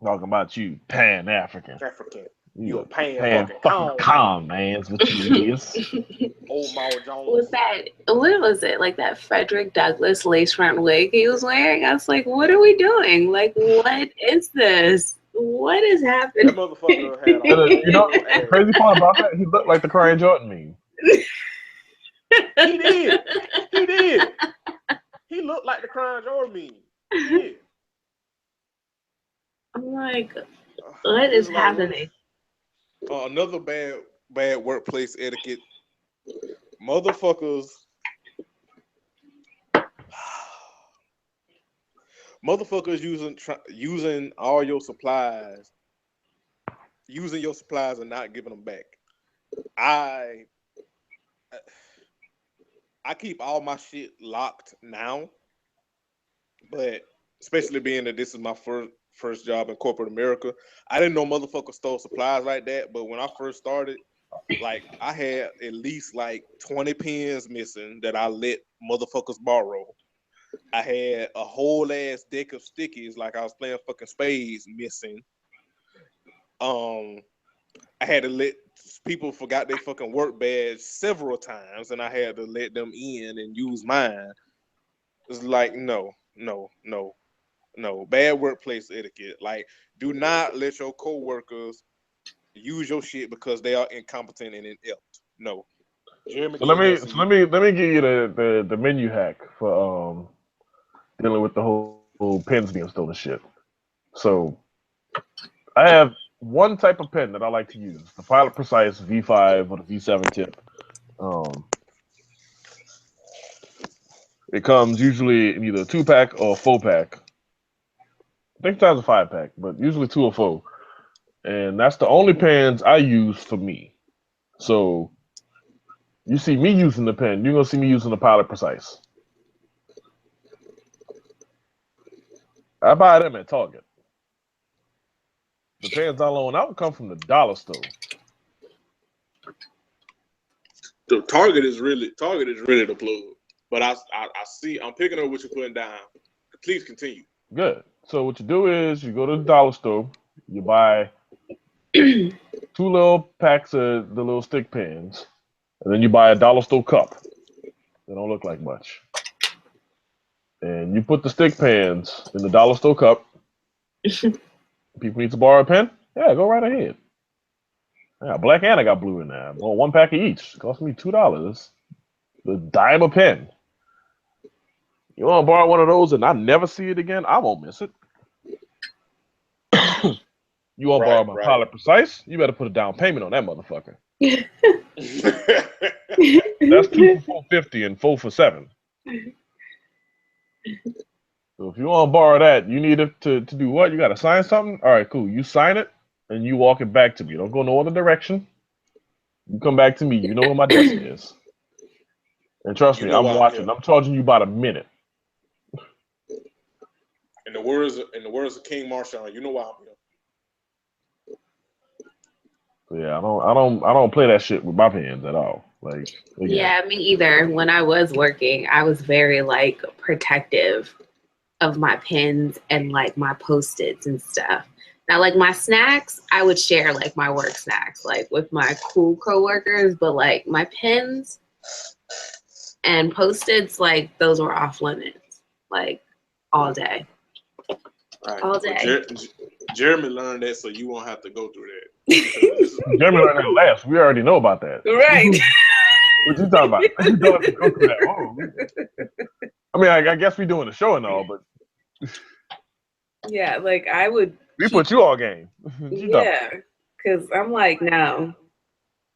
talking about you, Pan African. You a pan fucking con, man. Is what you is. Old Maul Jones. What was it? Like that Frederick Douglass lace front wig he was wearing? I was like, what are we doing? Like, what is this? What is happening? That motherfucker had a You know, the crazy part about that, he looked like the Crying Jordan meme. He did. He looked like the Crying Jordan meme. He did. I'm like, what is happening? Another bad workplace etiquette motherfuckers using all your supplies, using your supplies and not giving them back. I keep all my shit locked now, but especially being that this is my first job in corporate America, I didn't know motherfuckers stole supplies like that. But when I first started, like I had at least like 20 pens missing that I let motherfuckers borrow. I had a whole ass deck of stickies like I was playing fucking spades missing. I had to let people forgot they fucking work badge several times, and I had to let them in and use mine. It's like no. Bad workplace etiquette. Like, do not let your coworkers use your shit because they are incompetent and inept. No. Jeremy So let did me that. So let me give you the menu hack for dealing with the whole pens being stolen shit. So I have one type of pen that I like to use, the Pilot Precise V5 or the V7 tip. Um, it comes usually in either a 2-pack or a 4-pack. I think sometimes a 5-pack, but usually 2 or 4. And that's the only pens I use for me. So you see me using the pen, you're gonna see me using the Pilot Precise. I buy them at Target. The pens I loan out come from the dollar store. the Target is really the plug. But I see I'm picking up what you're putting down. Please continue. Good. So what you do is you go to the dollar store, you buy 2 little packs of the little stick pens, and then you buy a dollar store cup. They don't look like much. And you put the stick pens in the dollar store cup. People need to borrow a pen? Yeah, go right ahead. Yeah, black and I got blue in there. I bought 1 pack of each. It cost me $2. The dime a pen. You want to borrow one of those and I never see it again? I won't miss it. You want to borrow my Pilot Precise? You better put a down payment on that motherfucker. That's 2 for $4.50 and 4 for $7. So if you want to borrow that, you need it to do what? You got to sign something? All right, cool. You sign it and you walk it back to me. Don't go no other direction. You come back to me. You know where my desk is. And trust me, I'm watching. I'm charging you about a minute. In the words of King Marshall, you know why I'm here. So yeah, I don't play that shit with my pens at all. Like, again. Yeah, me either. When I was working, I was very like protective of my pens and like my Post-its and stuff. Now, like my snacks, I would share like my work snacks like with my cool coworkers, but like my pens and Post-its, like those were off limits, like all day. Right. All day. Jeremy learned that, so you won't have to go through that. Jeremy learned that last. We already know about that. Right. What you talking about? You don't have to go through that. Oh. I mean, I guess we doing the show and all, but yeah, like I would. We put you all game. Yeah, because I'm like, no,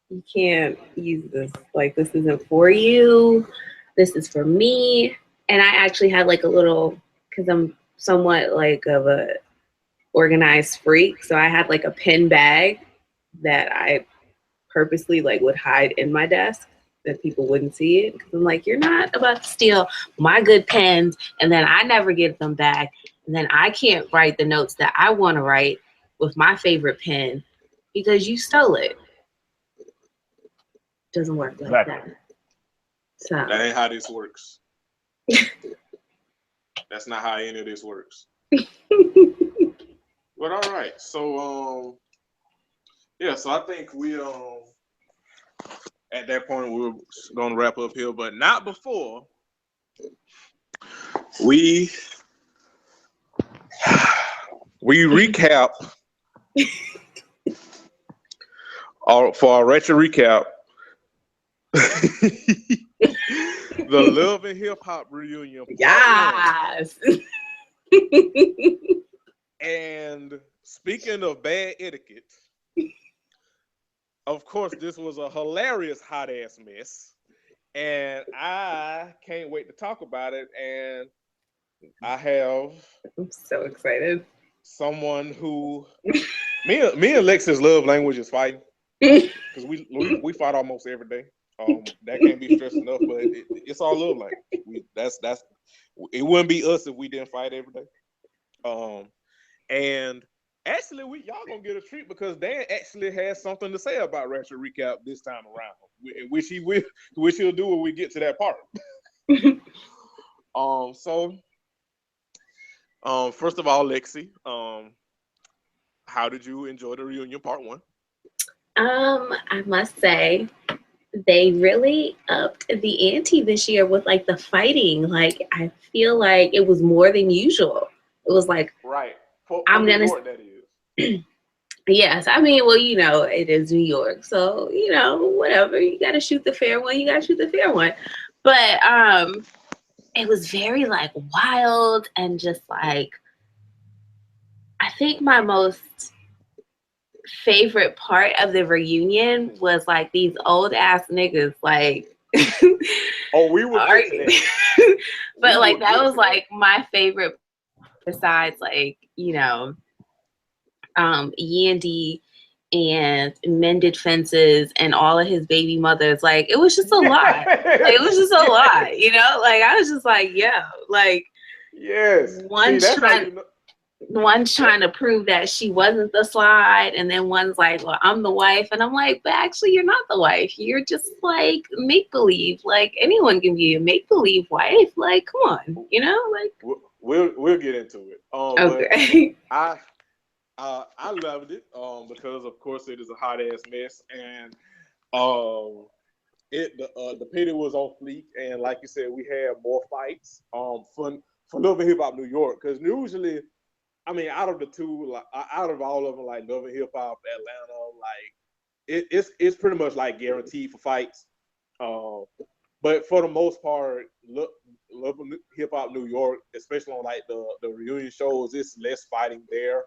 you can't use this. Like, this isn't for you. This is for me. And I actually had like a little, because I'm somewhat like of a organized freak, so I had like a pen bag that I purposely like would hide in my desk that people wouldn't see it, because I'm like, you're not about to steal my good pens and then I never get them back, and then I can't write the notes that I want to write with my favorite pen because you stole it. Doesn't work like that. So that ain't how this works. That's not how any of this works. But all right, so yeah, so I think we at that point we're gonna wrap up here, but not before we recap for our retro recap the Love and Hip Hop reunion. Yes. And speaking of bad etiquette, of course, this was a hilarious hot ass mess. and I can't wait to talk about it. And I have I'm so excited. someone who me and Lex's love language is fighting because we fight almost every day. That can't be stressed enough, but it's all love language. That's it wouldn't be us if we didn't fight every day. Um, and actually, y'all gonna get a treat because Dan actually has something to say about Ratchet Recap this time around, which he'll do when we get to that part. So first of all, Lexi, how did you enjoy the reunion part one? I must say they really upped the ante this year with like the fighting. Like I feel like it was more than usual. It was like Right. For I'm New gonna York, that is. yes, I mean, well, you know, it is New York, so you know, whatever. You gotta shoot the fair one, you gotta shoot the fair one. But it was very like wild and just like I think my most favorite part of the reunion was like these old ass niggas like Oh, we will get to arguing. that. But like that was like my favorite besides like, you know, Yandy and mended fences and all of his baby mothers. Like it was just a lot. Like, it was just a lot, you know? Like I was just like, yeah, like yes. one's trying to prove that she wasn't the slide, and then one's like, well, I'm the wife. And I'm like, but actually you're not the wife. You're just like make believe. Like anyone can be a make believe wife. Like, come on, you know? Like we'll get into it. okay. But I loved it because of course it is a hot ass mess, and the pity was on fleek, and like you said, we had more fights for Love and Hip Hop New York, because usually, I mean, out of the two, like, out of all of them, like Love and Hip Hop Atlanta, like it's pretty much like guaranteed for fights. But for the most part, Love and Hip Hop New York, especially on like the reunion shows, it's less fighting there.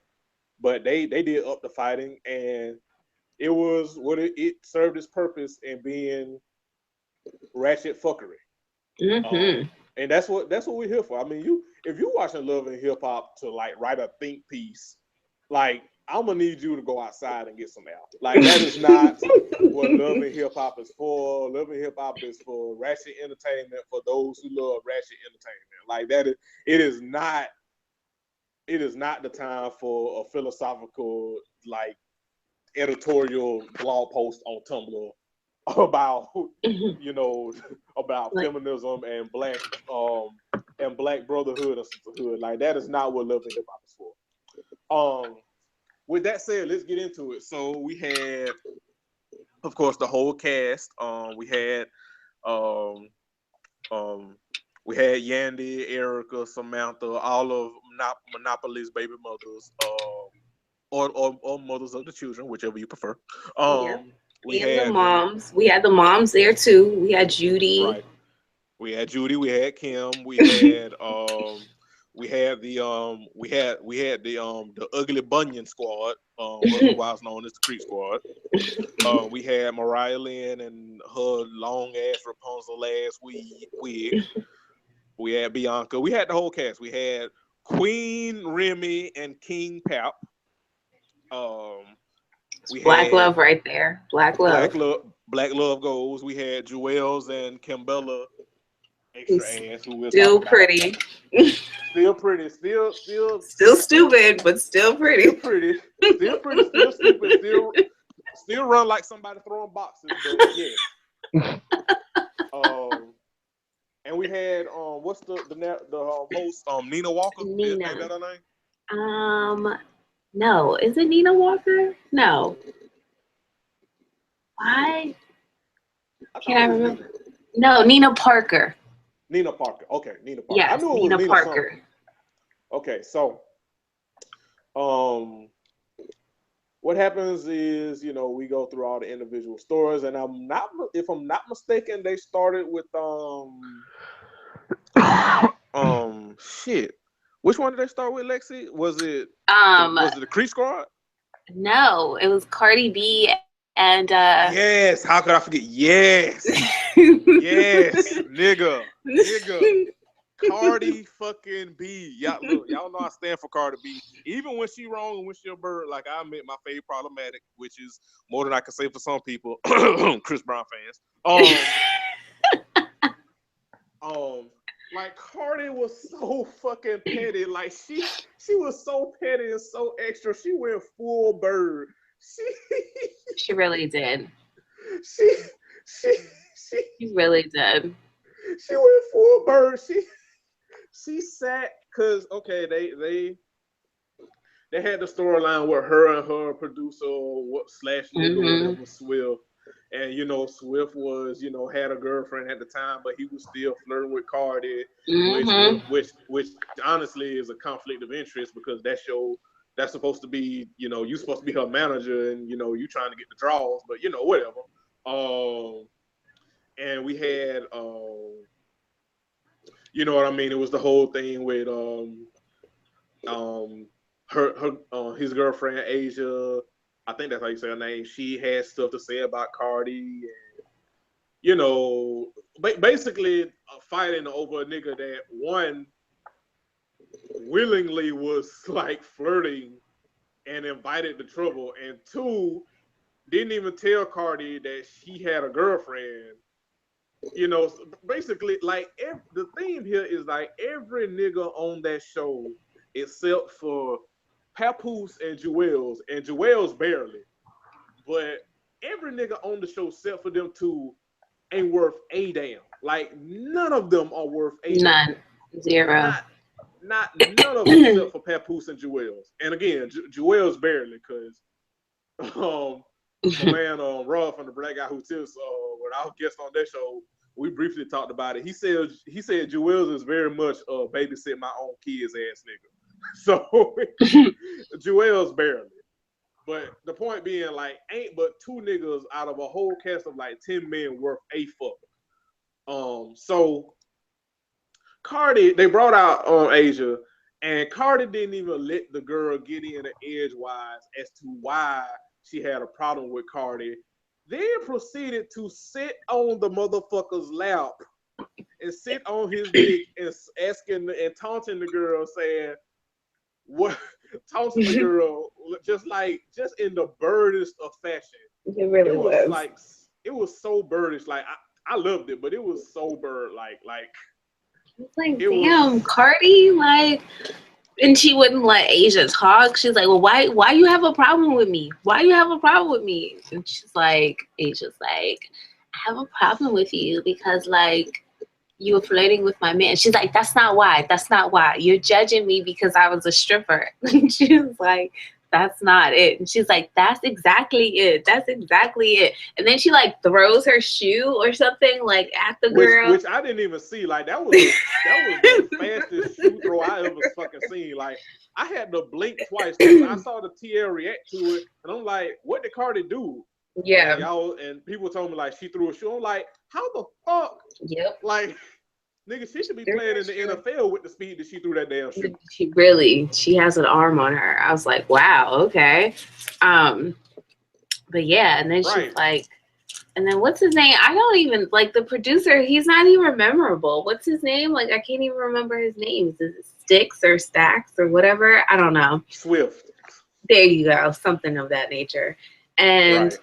But they did up the fighting, and it was what it served its purpose in being ratchet fuckery. Mm-hmm. And that's what we're here for. I mean, if you're watching Love and Hip Hop to like write a think piece, like I'm gonna need you to go outside and get some air. Like that is not what Love and Hip Hop is for. Love and Hip Hop is for ratchet entertainment for those who love ratchet entertainment. Like that is it is not the time for a philosophical like editorial blog post on Tumblr about you know about feminism and black brotherhood and sisterhood. Like that is not what Love and Hip Hop is for. With that said, let's get into it. So we had, of course, the whole cast. We had Yandy, Erica, Samantha, all of Monopoly's baby mothers, or mothers of the children, whichever you prefer. Yeah. We had the moms. We had the moms there too. We had Judy. Right. We had Judy. We had Kim. We had the Ugly Bunyan Squad, otherwise known as the Creek Squad. We had Mariah Lynn and her long ass Rapunzel ass wig. We had Bianca. We had the whole cast. We had Queen Remy and King Pap. Black love right there. Black love. Black love goes. We had Jewels and Kimbella. Extra ass. Who will still pretty. Still pretty. Still stupid, but still pretty. Still pretty. Still pretty. Still stupid. Still run like somebody throwing boxes. But yeah. And we had what's the host Nina Walker? Nina. Is that her name? No. Is it Nina Walker? No. Why? Can't I remember? No, Nina Parker. Nina Parker. Okay, Nina Parker. Yes, I knew it Nina was Nina Parker. Something. Okay, so what happens is, you know, we go through all the individual stories, and if I'm not mistaken, they started with shit. Which one did they start with, Lexi? Was it the Creek Squad? No, it was Cardi B and yes. How could I forget? Yes. Yes, nigga. Cardi fucking B. Y'all know I stand for Cardi B. Even when she wrong and when she a bird, like I admit my fave problematic, which is more than I can say for some people. Chris Brown fans. Like Cardi was so fucking petty. Like she was so petty and so extra. She went full bird. She really did. She She really did. She went full bird. She sat because okay, they had the storyline with her and her producer slash nigga whatever Swift. And Swift was had a girlfriend at the time, but he was still flirting with Cardi, which honestly is a conflict of interest because that's supposed to be you supposed to be her manager and you trying to get the draws, but whatever. And we had you know what I mean? It was the whole thing with his girlfriend Asia. I think that's how you say her name. She had stuff to say about Cardi, and basically fighting over a nigga that one willingly was like flirting and invited the trouble, and two didn't even tell Cardi that she had a girlfriend. Basically, like the theme here is like every nigga on that show, except for Papoose and Jewels barely, but every nigga on the show, except for them two, ain't worth a damn. Like none of them are worth a damn. Zero. Not none of them except for Papoose and Jewels. And again, Jewels barely, because my man Rob from the Black Guy Who Tips, when I was guest on that show, we briefly talked about it. He said Jewels is very much babysit my own kids ass nigga. So Jewels barely. But the point being, like, ain't but two niggas out of a whole cast of like 10 men worth a fuck. So Cardi, they brought out Asia, and Cardi didn't even let the girl get in the edgewise as to why she had a problem with Cardi. Then proceeded to sit on the motherfucker's lap and sit on his dick and asking and taunting the girl, saying what, taunting the girl just in the birdish of fashion. It really was. Like it was so birdish. Like I loved it, but it was so bird like. It's like, damn, Cardi, like. And she wouldn't let Asia talk. She's like, well, why you have a problem with me? Why you have a problem with me? And she's like, Asia's like, I have a problem with you because, like, you were flirting with my man. She's like, that's not why. That's not why. You're judging me because I was a stripper. And she was like, that's not it. And she's like, that's exactly it. That's exactly it. And then she like throws her shoe or something like at the girl. Which I didn't even see. Like that was the fastest shoe throw I ever fucking seen. Like I had to blink twice because I saw the TL react to it, and I'm like, what did Cardi do? Yeah. And people told me like she threw a shoe. I'm like, how the fuck? Yep. Like, nigga, she should be playing in the NFL with the speed that she threw that damn shoe. She has an arm on her. I was like, wow, okay. But yeah, and then she's like, and then what's his name? I don't even, like, the producer, he's not even memorable. What's his name? Like, I can't even remember his name. Is it Sticks or Stacks or whatever? I don't know. Swift. There you go. Something of that nature. And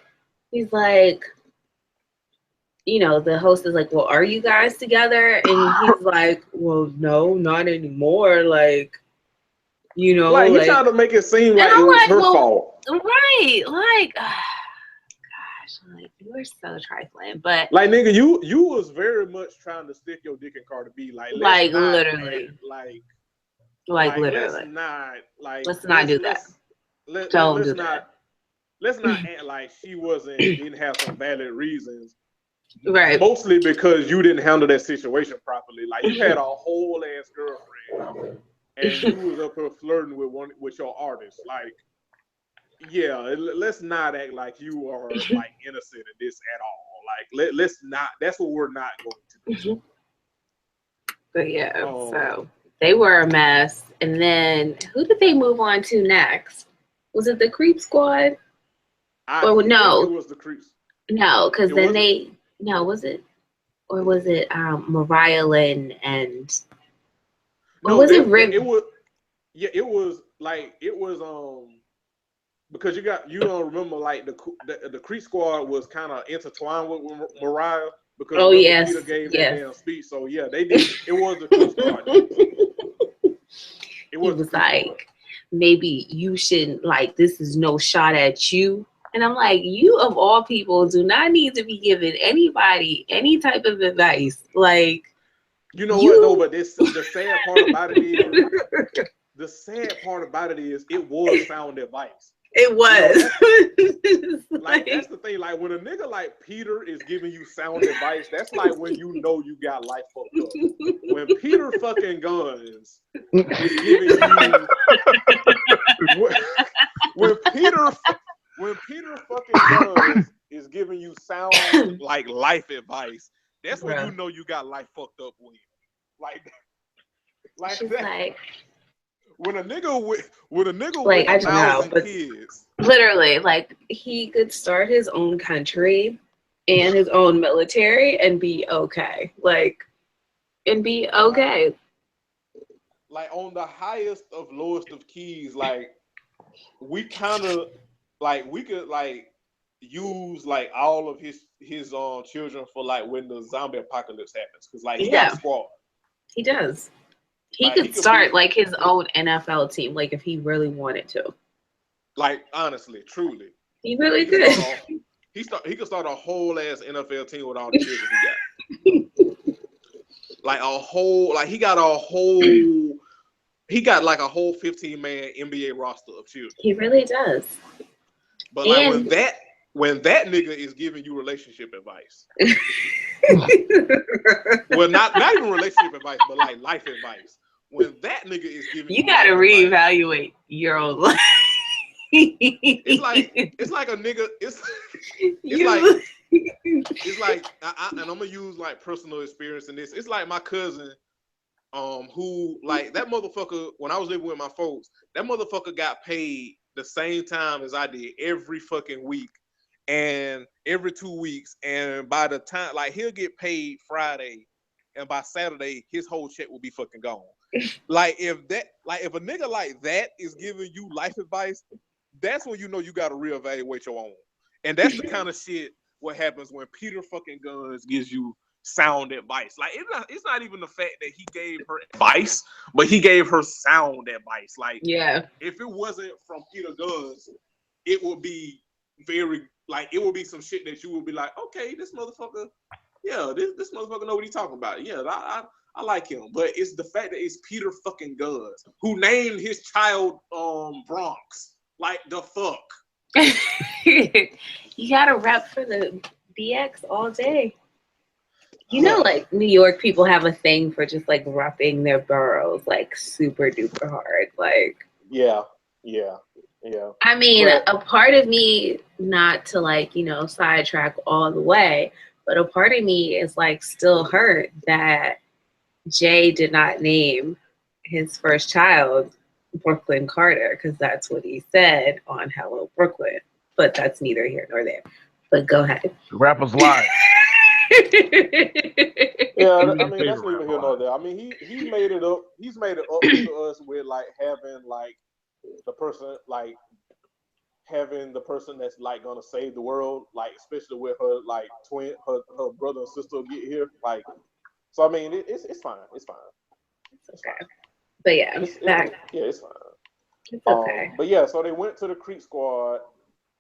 he's like, the host is like, well, are you guys together? And he's like, well, no, not anymore. Like, like he tried to make it seem like it was her fault. Right. Like, gosh, like, you were so trifling. But like, nigga, you was very much trying to stick your dick in Cardi B. Like literally. Like literally. Let's not do that. Don't do that. Let's not act like she didn't have some valid reasons. Right. Mostly because you didn't handle that situation properly. Like you had a whole ass girlfriend and you was up here flirting with your artist. Like, yeah, let's not act like you are like innocent in this at all. Like let's not, that's what we're not going to do. But yeah, so they were a mess. And then who did they move on to next? Was it the Creep Squad? No, it was the Creeps. No, because then no, was it? or was it Mariah Lynn and or No, was it it Rick? was it was because you don't remember like the Creek Squad was kind of intertwined with Mariah because Oh remember Peter yes, gave that yes. damn speech. So yeah, they did. It was the Creek Squad. It He was the was Creek Squad. like, maybe you shouldn't, like, this is no shot at you. And I'm like, you of all people do not need to be giving anybody any type of advice. Like, You know what though? you. But the sad part about it is it was sound advice. It was. That's the thing. Like when a nigga like Peter is giving you sound advice, that's like when you know you got life fucked up. When Peter fucking Guns is giving you when Peter fucking Guns is giving you sound like life advice, that's when you know you got life fucked up with. Like She's that. like, when a nigga with like, I don't know, 1,000 but kids, literally, like, he could start his own country and his own military and be okay. Like, and be okay. like on the highest of lowest of keys, like we kind of like we could like use like all of his children for like when the zombie apocalypse happens, because like he got a squad. He does. He Like, could start like his own NFL team, like if he really wanted to. Like honestly, truly, he really could. He could start a whole ass NFL team with all the children he got. Like a whole, like he got like a whole 15-man NBA roster of children. He really does. But like when that nigga is giving you relationship advice. Well, not even relationship advice, but like life advice. When that nigga is giving you gotta reevaluate your own life. It's like a nigga. It's like and I'm gonna use like personal experience in this. It's like my cousin, who like that motherfucker. When I was living with my folks, that motherfucker got paid the same time as I did every fucking week, and every 2 weeks. And by the time, like, he'll get paid Friday, and by Saturday, his whole check will be fucking gone. Like if a nigga like that is giving you life advice, that's when you know you got to reevaluate your own. And that's the kind of shit what happens when Peter fucking Guns gives you sound advice. Like it's not even the fact that he gave her advice, but he gave her sound advice. Like, yeah, if it wasn't from Peter Guns, it would be it would be some shit that you would be like, okay, this motherfucker, yeah, this motherfucker know what he's talking about. Yeah, I like him. But it's the fact that it's Peter fucking Guns who named his child Bronx. Like, the fuck. You gotta rep for the BX all day. You know, like New York people have a thing for just like repping their boroughs like super duper hard. Like, yeah. I mean, a part of me, not to like, sidetrack all the way, but a part of me is like still hurt that Jay did not name his first child Brooklyn Carter, because that's what he said on Hello Brooklyn. But that's neither here nor there. But go ahead. The rapper's live. Yeah, I mean, that's neither here nor there. I mean, he made it up. He's made it up to us with like having like the person that's like gonna save the world, like especially with her like twin, her brother and sister get here. Like, so I mean, it's fine. It's fine. It's okay. But yeah, it's fine. It's okay. But yeah, so they went to the Creek Squad,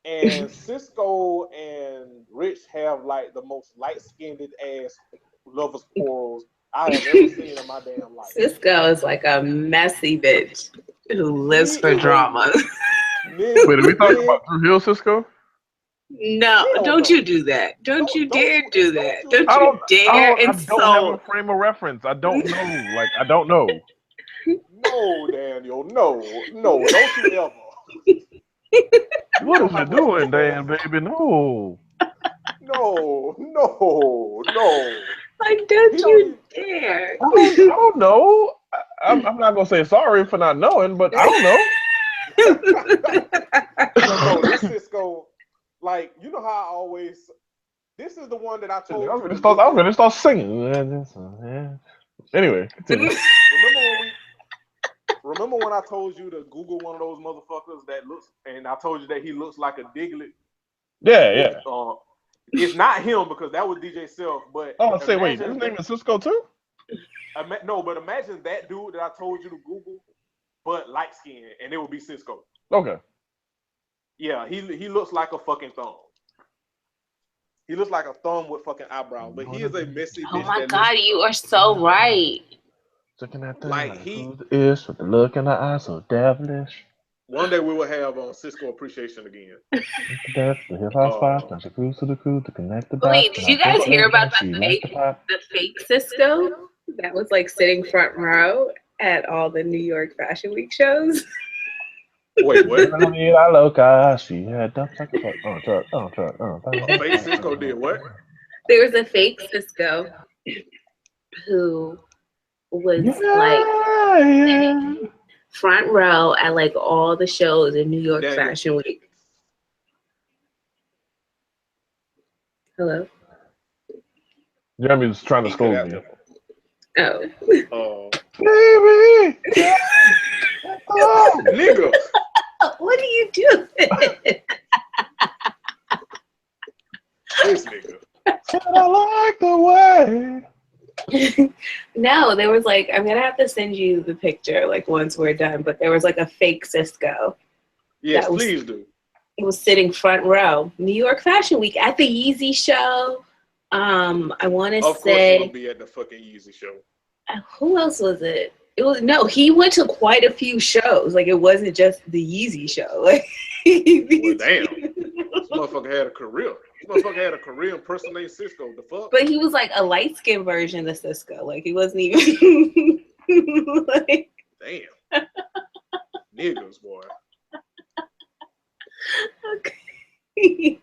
and Cisco and Rich have like the most light-skinned ass lovers quarrels I have ever seen in my damn life. Cisco is like a messy bitch who lives for drama. Wait, are we talking about Drew Hill, Cisco? No, don't you do that. Don't you dare do that. Don't you dare insult. I don't have a frame of reference. I don't know. Like, I don't know. No, Daniel. No, don't you ever. What is it doing, Dan, baby? No. Like, don't you dare. I don't know. I'm not going to say sorry for not knowing, but I don't know. No, this Cisco, like, you know how I always This is the one that I told you. I'm gonna start singing. Anyway, continue. Remember when I told you to Google one of those motherfuckers that looks, and I told you that he looks like a Diglett? Yeah. It's not him because that was DJ Self, but Oh, say wait, his name is Cisco too? No, but imagine that dude that I told you to Google, but light skin, and it would be Cisco. Okay. Yeah, he looks like a fucking thumb. He looks like a thumb with fucking eyebrows, but he is a messy bitch. Oh my god, you are so right. Looking at that, Like he who is with the look in the eye so devilish. One day we will have Cisco appreciation again. The hip hop spot, and she cruise to the crew to connect the dots. Wait, did you guys hear about the fake Cisco that was like sitting front row at all the New York Fashion Week shows? Wait, what? She had dumps like a truck. Fake Cisco did what? There was a fake Cisco who was like front row at like all the shows in New York Fashion Week. Hello? Jeremy's trying to scold me. Oh. Baby! Nigga! What are you doing? This nigga. I like the way. No, there was like, I'm gonna have to send you the picture like once we're done, but there was like a fake Cisco. Yes, please do. It was sitting front row, New York Fashion Week at the Yeezy show. I want to say. Of course, it'll be at the fucking Yeezy show. Who else was it? He went to quite a few shows. Like it wasn't just the Yeezy show. Like, well, damn, this motherfucker had a career. This motherfucker had a career impersonating Cisco. The fuck? But he was like a light skinned version of Cisco. Like he wasn't even like. Damn. Niggas, boy. Okay.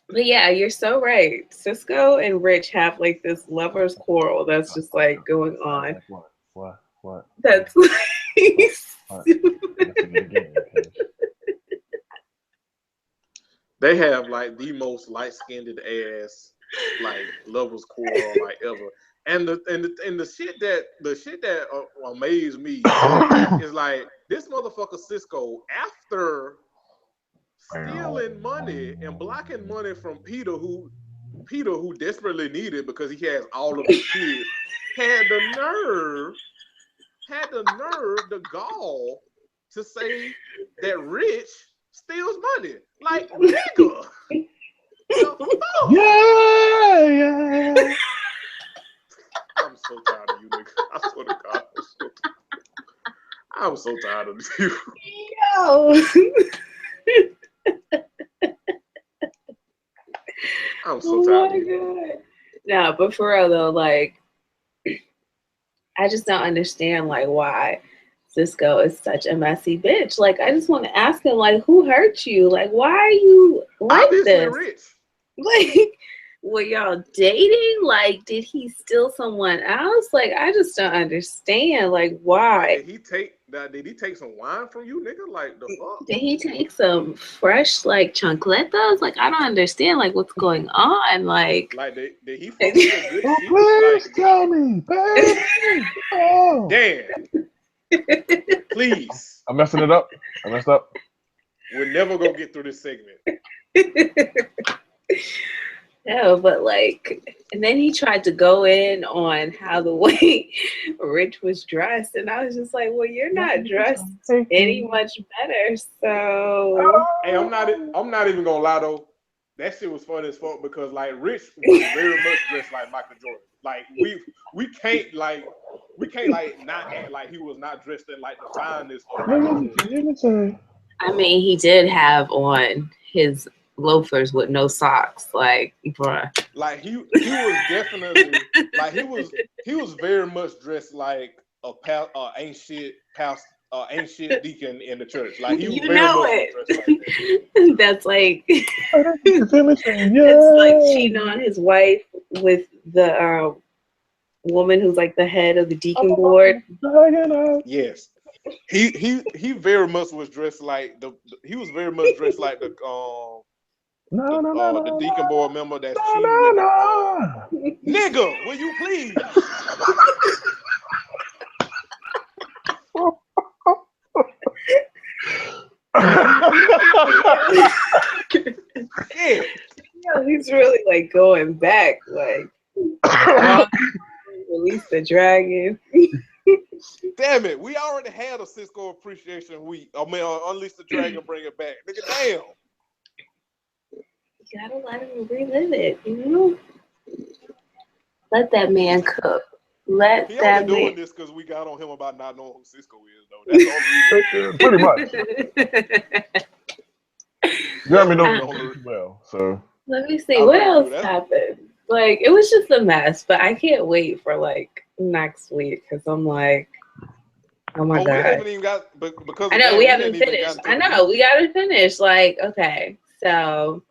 But yeah, you're so right. Cisco and Rich have like this lovers quarrel that's just like going on. What? That's like they have like the most light-skinned ass like lovers quarrel like ever. And the shit that amazed me is like this motherfucker Cisco, after stealing money and blocking money from Peter who desperately needed because he has all of his kids, had the nerve, the gall to say that Rich steals money. Like, nigga. Yeah. I'm so tired of you, nigga. I swear to God. I'm so tired of you. Yo. I'm so tired of you. God. No, but for real though, like, I just don't understand like why Cisco is such a messy bitch. Like, I just want to ask him, like, who hurt you? Like, why are you like Obviously this? Rich. Like, were y'all dating? Like, did he steal someone else? Like, I just don't understand. Like, why? Did he take some wine from you, nigga? Like, the fuck? Did he take some fresh, like, chancletas? Like, I don't understand, like, what's going on? Like did he fuck with a good shit? Please tell me, baby. Oh. Damn. Please. I'm messing it up. I messed up. We're never gonna get through this segment. No, but like, and then he tried to go in on how the way Rich was dressed, and I was just like, well, you're not dressed any much better, so. Hey, I'm not even gonna lie though. That shit was funny as fuck because like Rich was very much dressed like Michael Jordan. Like we can't not act like he was not dressed in like the finest of Michael Jordan. I mean, he did have on his loafers with no socks, like, bruh. Like he was definitely like he was very much dressed like a ancient deacon in the church. Like he was very much dressed like that. That's like it's like cheating on his wife with the woman who's like the head of the deacon board. Yes. He very much was dressed like the The Deacon Board member that's cheating with nigga, will you please? Shit. Yeah, he's really like going back, like release the dragon. Damn it, we already had a Cisco Appreciation Week. I mean, Unleash the Dragon, bring it back. Nigga, damn. You gotta let him relive it, you know? Let that man cook. Let He that only doing man. this because we got on him about not knowing who Cisco is, though. That's the only reason. Pretty much. Jeremy knows me well, so. Let me see, what else happened? Like, it was just a mess, but I can't wait for, like, next week, because I'm like, oh my God. We haven't even got, because I know, we haven't finished. I know, we gotta finish. Like, okay, so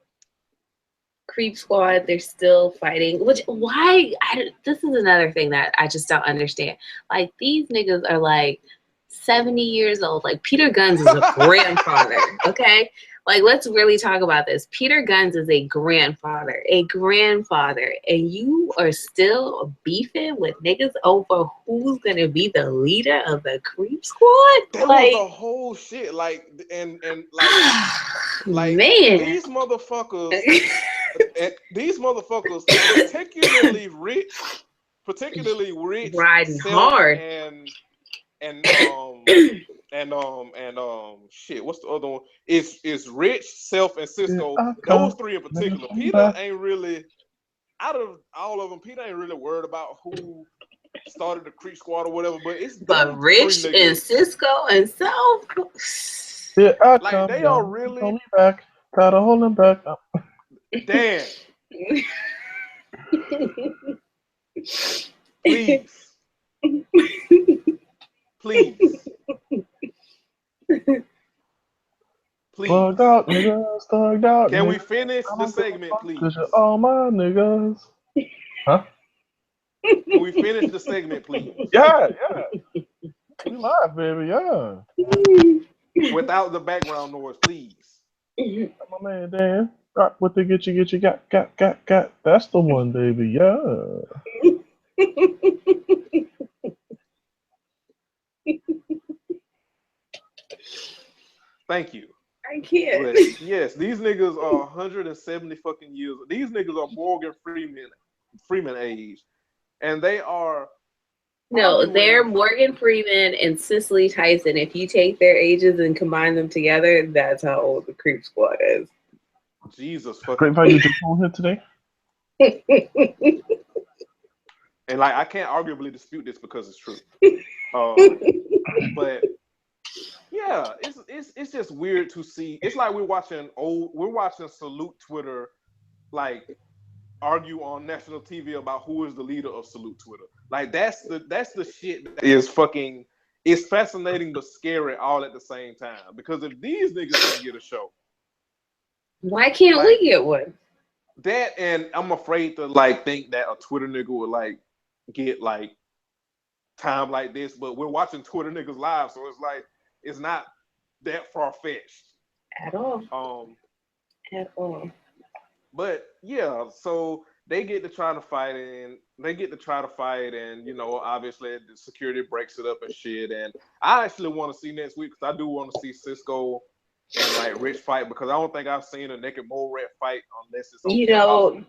Creep Squad, they're still fighting. This is another thing that I just don't understand. Like, these niggas are like 70 years old. Like, Peter Guns is a grandfather, okay? Like, let's really talk about this. Peter Guns is a grandfather, and you are still beefing with niggas over who's gonna be the leader of the Creep Squad? That was the whole shit. Like, and like man, these motherfuckers, particularly rich, riding hard, shit. What's the other one? It's Rich, Self, and Cisco. Those three in particular. Peter ain't really, out of all of them, Peter ain't really worried about who started the Creep Squad or whatever. But Rich and Cisco and Self. Yeah, like they are really. Hold me back. Try to hold him back. Damn. Please. Please. Thugged out, niggas. Thugged out. Can we finish the segment, please? Cause you're all my niggas. Huh? Can we finish the segment, please? Yeah. We live, baby. Yeah. Without the background noise, please. My man, Dan. Rock with the get you, got. That's the one, baby. Yeah. Thank you. I can't. But yes, these niggas are 170 fucking years. These niggas are Morgan Freeman age, and they are. No, they're Morgan Freeman and Cicely Tyson. If you take their ages and combine them together, that's how old the Creep Squad is. Jesus fucking. Great value to phone here today. And like, I can't arguably dispute this because it's true. But yeah, it's just weird to see. It's like we're watching Salute Twitter, like, argue on national TV about who is the leader of Salute Twitter. Like, that's the shit that is fucking. It's fascinating but scary all at the same time. Because if these niggas can get a show, why can't we get one? That, and I'm afraid to like think that a Twitter nigga would like get like time like this. But we're watching Twitter niggas live, so it's like it's not that far fetched at all. At all. But yeah, so they get to try to fight, and you know, obviously the security breaks it up and shit. And I actually want to see next week because I do want to see Cisco and like Rich fight, because I don't think I've seen a naked mole rat fight unless it's on, you know.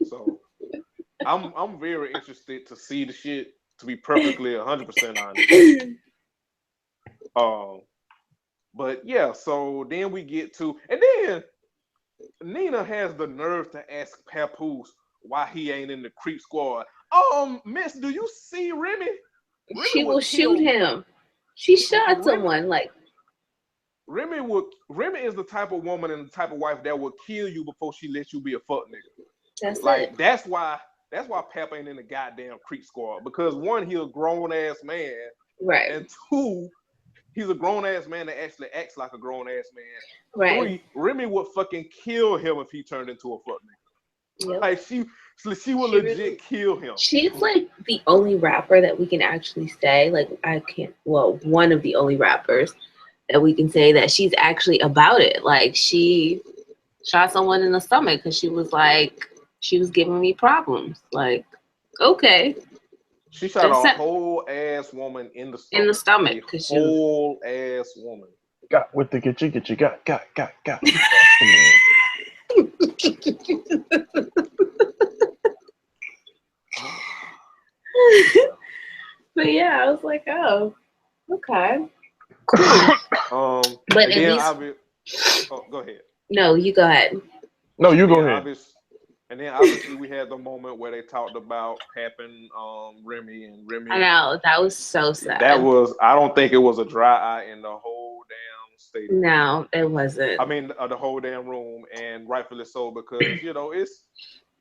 So I'm very interested to see the shit, to be perfectly 100% honest. But yeah, so then we get to, and then Nina has the nerve to ask Papoose why he ain't in the Creep Squad. Miss, do you see Remy? She will shoot him. She shot someone. Like, Remy is the type of woman and the type of wife that will kill you before she lets you be a fuck nigga. That's like it. That's why Pap ain't in the goddamn Creep Squad, because one, he's a grown ass man, right? And two, he's a grown ass man that actually acts like a grown ass man. Right. Three, Remy would fucking kill him if he turned into a fuck nigga. Yep. Like she would legit kill him. She's like the only rapper that we can actually say, like, one of the only rappers that we can say that she's actually about it. Like she shot someone in the stomach because she was giving me problems. Like, okay. She shot Just a whole ass woman in the stomach. in the stomach A because whole ass woman. Got with the get you got. But yeah, I was like, oh, okay. But at least go ahead. No, you go ahead. No, you go ahead. And then obviously we had the moment where they talked about Pap and Remy and Remy. I know, that was so sad. I don't think it was a dry eye in the whole damn stadium. No, it wasn't. I mean, the whole damn room, and rightfully so, because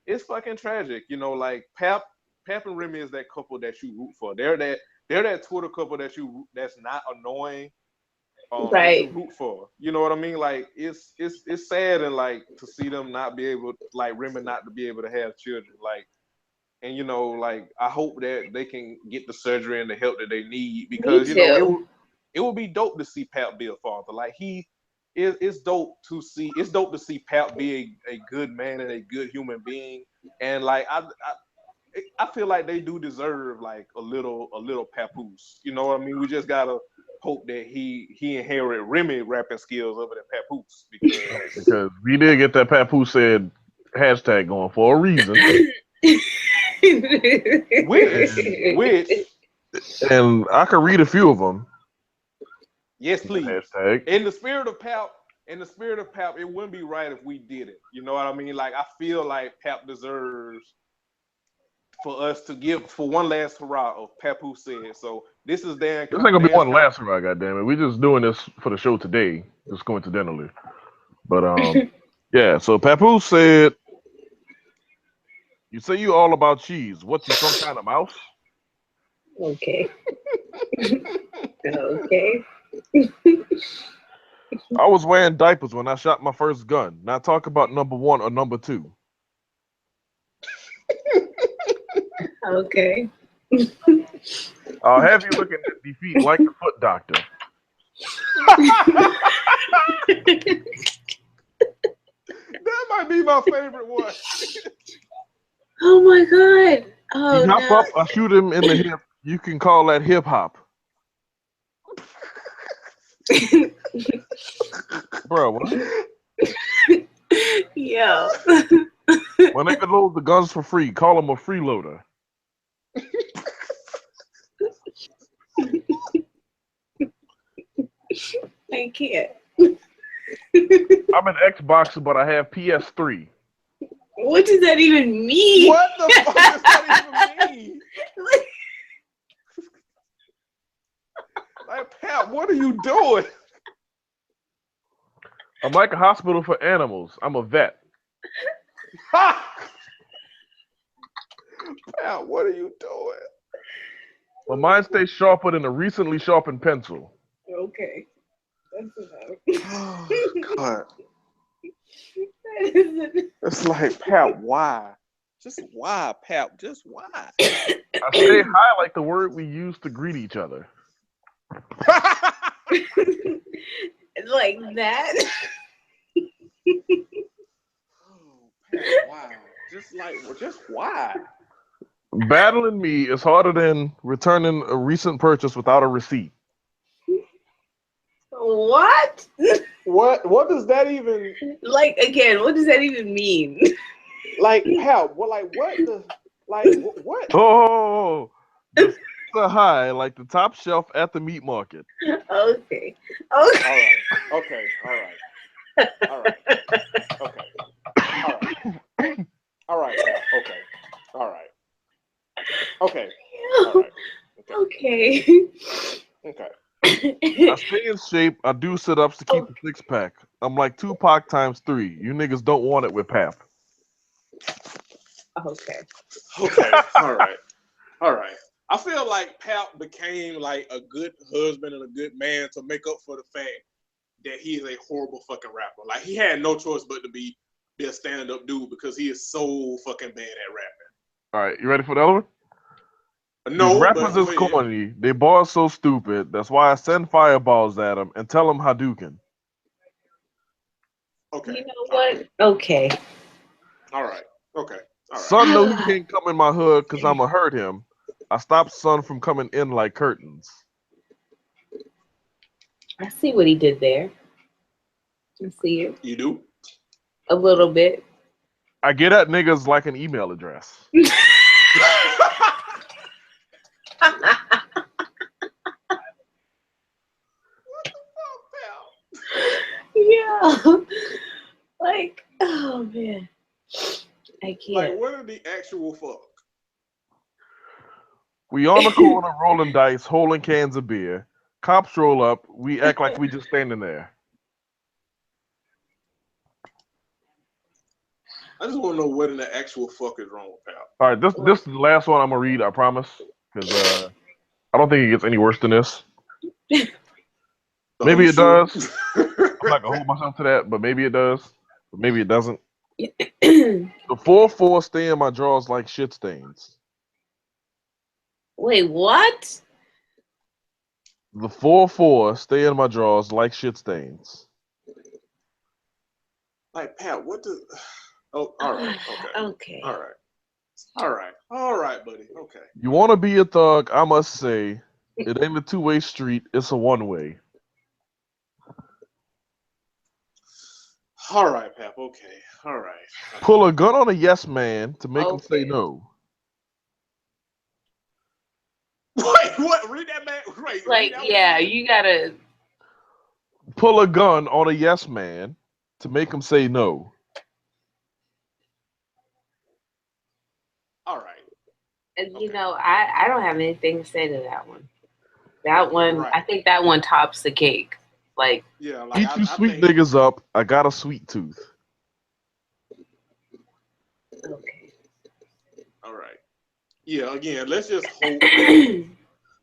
it's fucking tragic. Like Pap and Remy is that couple that you root for. They're that Twitter couple that's not annoying. Right. That you root for. You know what I mean? Like it's sad and like to see them not be able, like Remy not to be able to have children. Like, and like I hope that they can get the surgery and the help that they need, because it would be dope to see Pap be a father. Like it's dope to see Pap be a good man and a good human being. And like I feel like they do deserve like a little papoose. You know what I mean? We just gotta hope that he inherit Remy rapping skills over that papoose, because we did get that papoose said hashtag going for a reason. which and I can read a few of them. Yes, please. Hashtag. In the spirit of Pap, it wouldn't be right if we did it. You know what I mean? Like I feel like Pap deserves for us to give for one last hurrah of Papoose said. So this is Dan. This ain't gonna be one last hurrah, goddammit. We're just doing this for the show today, just coincidentally. But yeah. So Papoose said, "You say you all about cheese. What, you some kind of mouse?" Okay. Okay. I was wearing diapers when I shot my first gun. Now talk about number 1 or number 2. Okay. I'll have you looking at defeat like the Foot Doctor. That might be my favorite one. Oh my god. Oh he hop no. up, I shoot him in the hip. You can call that hip hop. Bro, what? Yo. When they can load the guns for free, call them a freeloader. I can't. I'm an Xboxer, but I have PS3. What does that even mean? What the fuck does that even mean? Like, Pat, what are you doing? I'm like a hospital for animals. I'm a vet. Pat, what are you doing? My mind stays sharper than a recently sharpened pencil. Okay. That's enough. Oh, God. It's like, Pat, why? Just why, Pat? Just why? I stay high like the word we use to greet each other. Like that? Oh, Pat, why? Just why? Battling me is harder than returning a recent purchase without a receipt. What? What does that even Like, again, what does that even mean? like? How? What? Like what? What? Oh, the stakes are high like the top shelf at the meat market. Okay. All right. Okay. All right. All right. Okay. All right. All right. Pat. Okay. All right. Okay. All right. Okay. Okay. I stay in shape. I do sit-ups to keep the six-pack. I'm like Tupac times 3. You niggas don't want it with Pap. Okay. Okay. All right. All right. I feel like Pap became like a good husband and a good man to make up for the fact that he is a horrible fucking rapper. Like he had no choice but to be a stand-up dude because he is so fucking bad at rapping. All right, you ready for the other one? These No, rappers but is go ahead. corny. They bars so stupid. That's why I send fireballs at them and tell them Hadouken. Okay. You know All right. what? Okay. All right. Okay. All right. Son know he can't come in my hood because I'ma hurt him. I stopped son from coming in like curtains. I see what he did there. I see it You do? a little bit. I get at niggas like an email address. Yeah. Like, oh man. I Like, can't. what are the actual fuck? We on the corner rolling dice, holding cans of beer. Cops roll up. We act like we just standing there. I just want to know what in the actual fuck is wrong with Pal. All right, this is the last one I'm gonna read. I promise, because I don't think it gets any worse than this. Are Maybe you it sure? does. I'm not gonna hold myself to that, but maybe it does. But maybe it doesn't. The 4-4 stay in my drawers like shit stains. Wait, what? The 4-4 stay in my drawers like shit stains. Like, Pat, what the? Oh, all right. Okay. Okay. All right. All right. All right, buddy. Okay. You wanna be a thug? I must say, it ain't a two-way street. It's a one-way. All right, Pap. Okay. All right. Pull a gun on a yes man to make him say Okay. no. Wait, what? Read that back. Wait, Like, read that yeah, one again. you gotta. Pull a gun on a yes man to make him say no. All right. You Okay. know, I don't have anything to say to that one. That one, Right. I think that one tops the cake. Like, Yeah, like Eat you I sweet think. niggas up. I got a sweet tooth. okay. All right. Yeah. Again, let's just hope.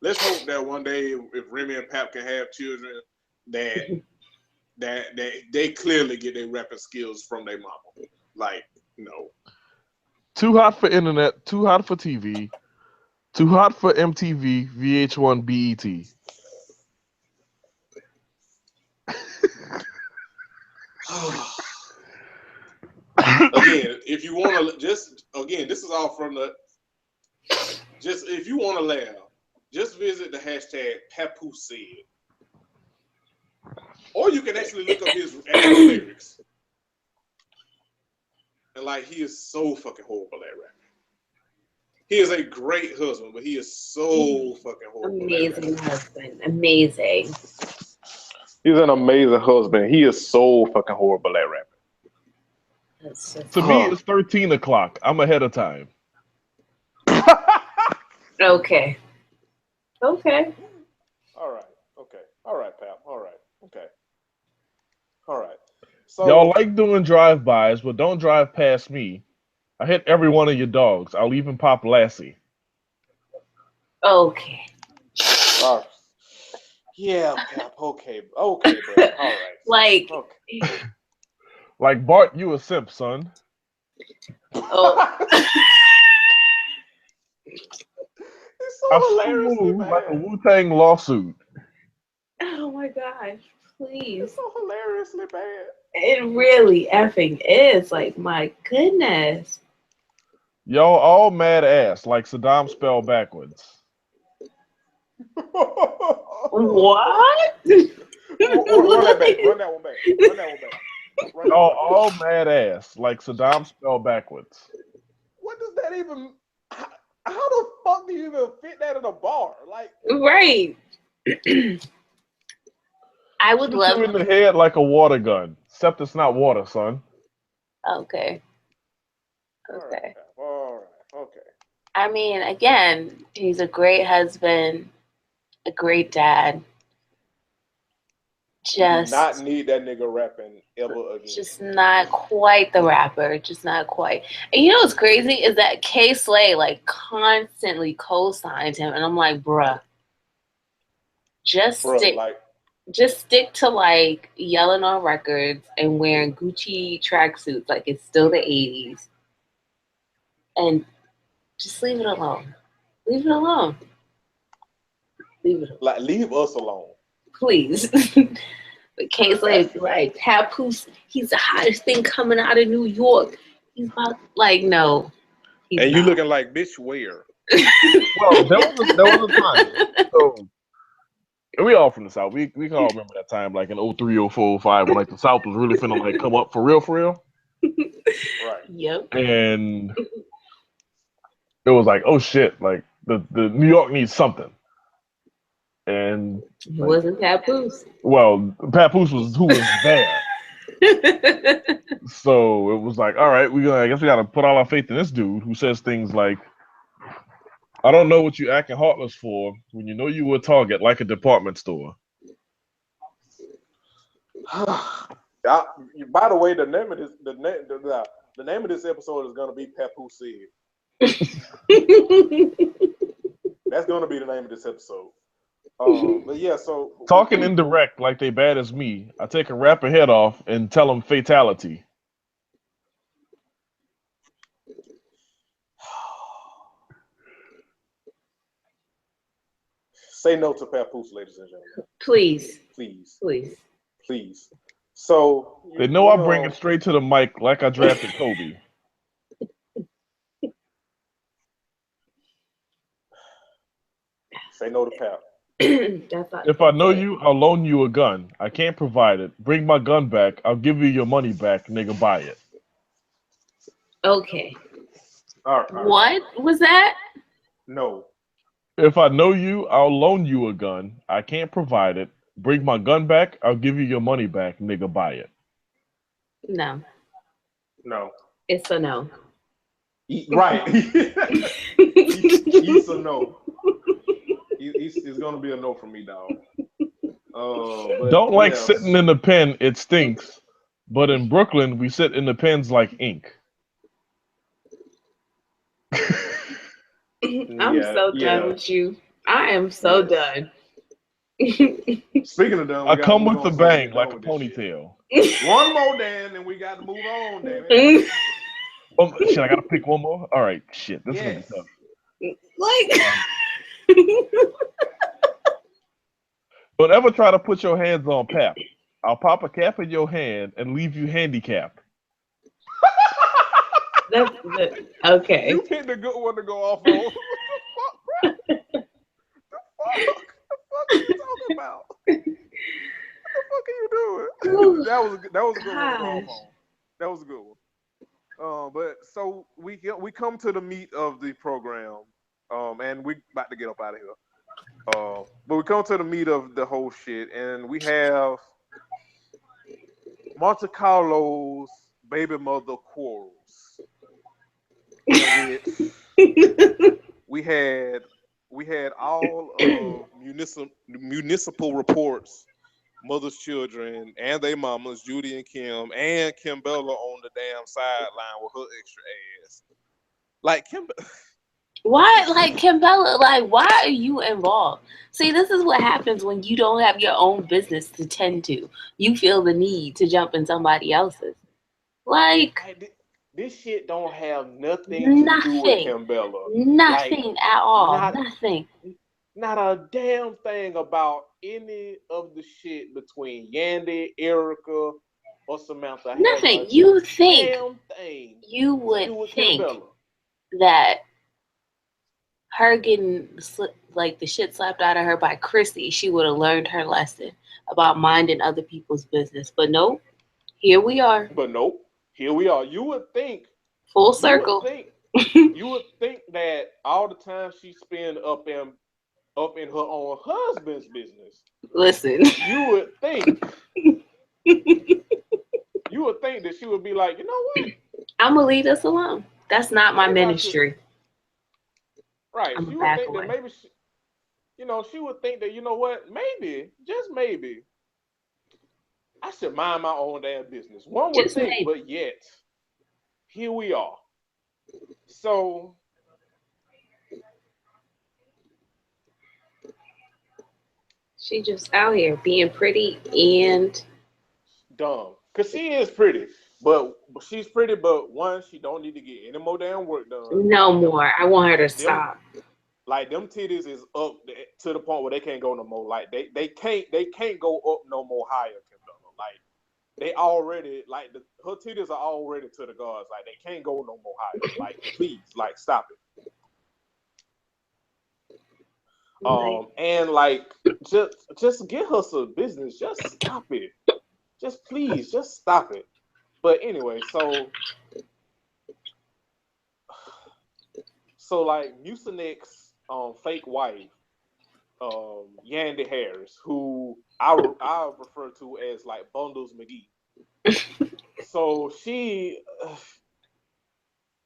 Let's hope that one day, if Remy and Pap can have children, that they clearly get their rapping skills from their mama. Like, no. Too hot for internet. Too hot for TV. Too hot for MTV, VH1, BET. Again, if you want to just again, this is all from the just if you want to laugh, just visit the hashtag Papu said, or you can actually look up his actual lyrics. And like, he is so fucking horrible at rapping. He is a great husband, but he is so fucking horrible. Amazing husband. Amazing. He's an amazing husband. He is so fucking horrible at rapping. That's just To me, it's 13 o'clock. I'm ahead of time. okay. Okay. All right. Okay. All right, pal. All right. Okay. All right. So Y'all like doing drive-bys, but don't drive past me. I hit every one of your dogs. I'll even pop Lassie. Okay. yeah, pap. Okay. Okay, bro. All right. Like, Okay. Like Bart, you a simp, son. oh, It's I so sue hilariously you like a bad. Wu-Tang lawsuit. oh my gosh, It's please. so hilariously bad. It really effing is. Like, my goodness. Y'all all mad ass like Saddam spelled backwards. What? Run that back. Run that one back. Run that one back. Run that Y'all one back. all mad ass like Saddam spelled backwards. What does that even? How the fuck do you even fit that in a bar? Like, Right. I would Shoot love. you in the head like a water gun. Except it's not water, son. Okay. all Okay. right, all right, okay. I mean, again, he's a great husband, a great dad. You do Just, not need that nigga rapping ever again. just not quite the rapper. Just not quite. And you know what's crazy is that K Slay like constantly co-signed him, and I'm like, bruh, just Bro, stick. like, Just stick to like yelling on records and wearing Gucci tracksuits like it's still the 80s. And just leave it alone. Leave it alone. Leave it alone. Like, leave us alone. Please. But can't say like Papoose, he's the hottest thing coming out of New York. He's about like no. He's And you not. looking like bitch where? Well, there was a time. So and we all from the South. We can all remember that time, like in 03, 04, 05, when like the South was really finna like come up for real, for real. Right. Yep. And it was like, oh shit, like the New York needs something. And It wasn't Papoose. well, Papoose was who was there. So it was like, all right, I guess we gotta put all our faith in this dude who says things like, I don't know what you acting heartless for when you know you were a target like a department store. By the way, the name of this episode is gonna be Papoose Said. That's gonna be the name of this episode. But yeah, so Talking indirect like they bad as me, I take a rapper head off and tell him fatality. say no to Papoose, ladies and gentlemen. Please. Please. Please. Please. So They know I bring it straight to the mic like I drafted Kobe. Say no to Pap. If I know you, I'll loan you a gun. I can't provide it. Bring my gun back. I'll give you your money back, nigga. Buy it. Okay. All right. What was that? No. If I know you, I'll loan you a gun. I can't provide it. Bring my gun back. I'll give you your money back, nigga. Buy it. No. No. It's a no. Right. He's a no. It's gonna be a no from me, dog. Don't like sitting in the pen. It stinks. But in Brooklyn, we sit in the pens like ink. I'm so done with you. I am so done. Speaking of done, I come with the bang like a ponytail. One more, Dan, and we got to move on, damn it. Shit, I gotta pick one more. All right, shit, this is gonna be tough. Don't ever try to put your hands on Pap. I'll pop a cap in your hand and leave you handicapped. Okay. You picked a good one to go off on. The fuck are you talking about? What the fuck are you doing? That was a good one to go off on. That was a good one. But so we come to the meat of the program, and we about to get up out of here. But we come to the meat of the whole shit, and we have Monte Carlo's baby mother quarrels. We had all of municipal reports, mother's children and their mamas, Judy and Kim, and Kim Bella on the damn sideline with her extra ass. Like Kim. Why, like Kimbella? Like, why are you involved? See, this is what happens when you don't have your own business to tend to. You feel the need to jump in somebody else's. Like, this shit don't have nothing to do with Kim Bella. Nothing at all. Nothing. Not a damn thing about any of the shit between Yandy, Erica, or Samantha. Nothing. You think you would think that her getting like the shit slapped out of her by Chrissy, she would have learned her lesson about minding other people's business. But nope, here we are. You would think full circle. You would think that all the time she spent up in her own husband's business. Listen, you would think that she would be like, you know what? I'm gonna leave this alone. That's not my ministry. Right. She would think that maybe she would think that, you know what, maybe, just maybe, I should mind my own damn business. One would think, but yet, here we are. So she just out here being pretty and dumb. Cause she is pretty. But she's pretty, but one, she don't need to get any more damn work done. No more. I want her to stop. Like them titties is up to the point where they can't go no more. Like they can't go up no more higher, Kim Donna. Like they already her titties are already to the gods. Like they can't go no more higher. Like please, like stop it. And like just get her some business. Just stop it. Just please, just stop it. But anyway, so like Mucinex fake wife, Yandy Harris, who I refer to as like Bundles McGee. So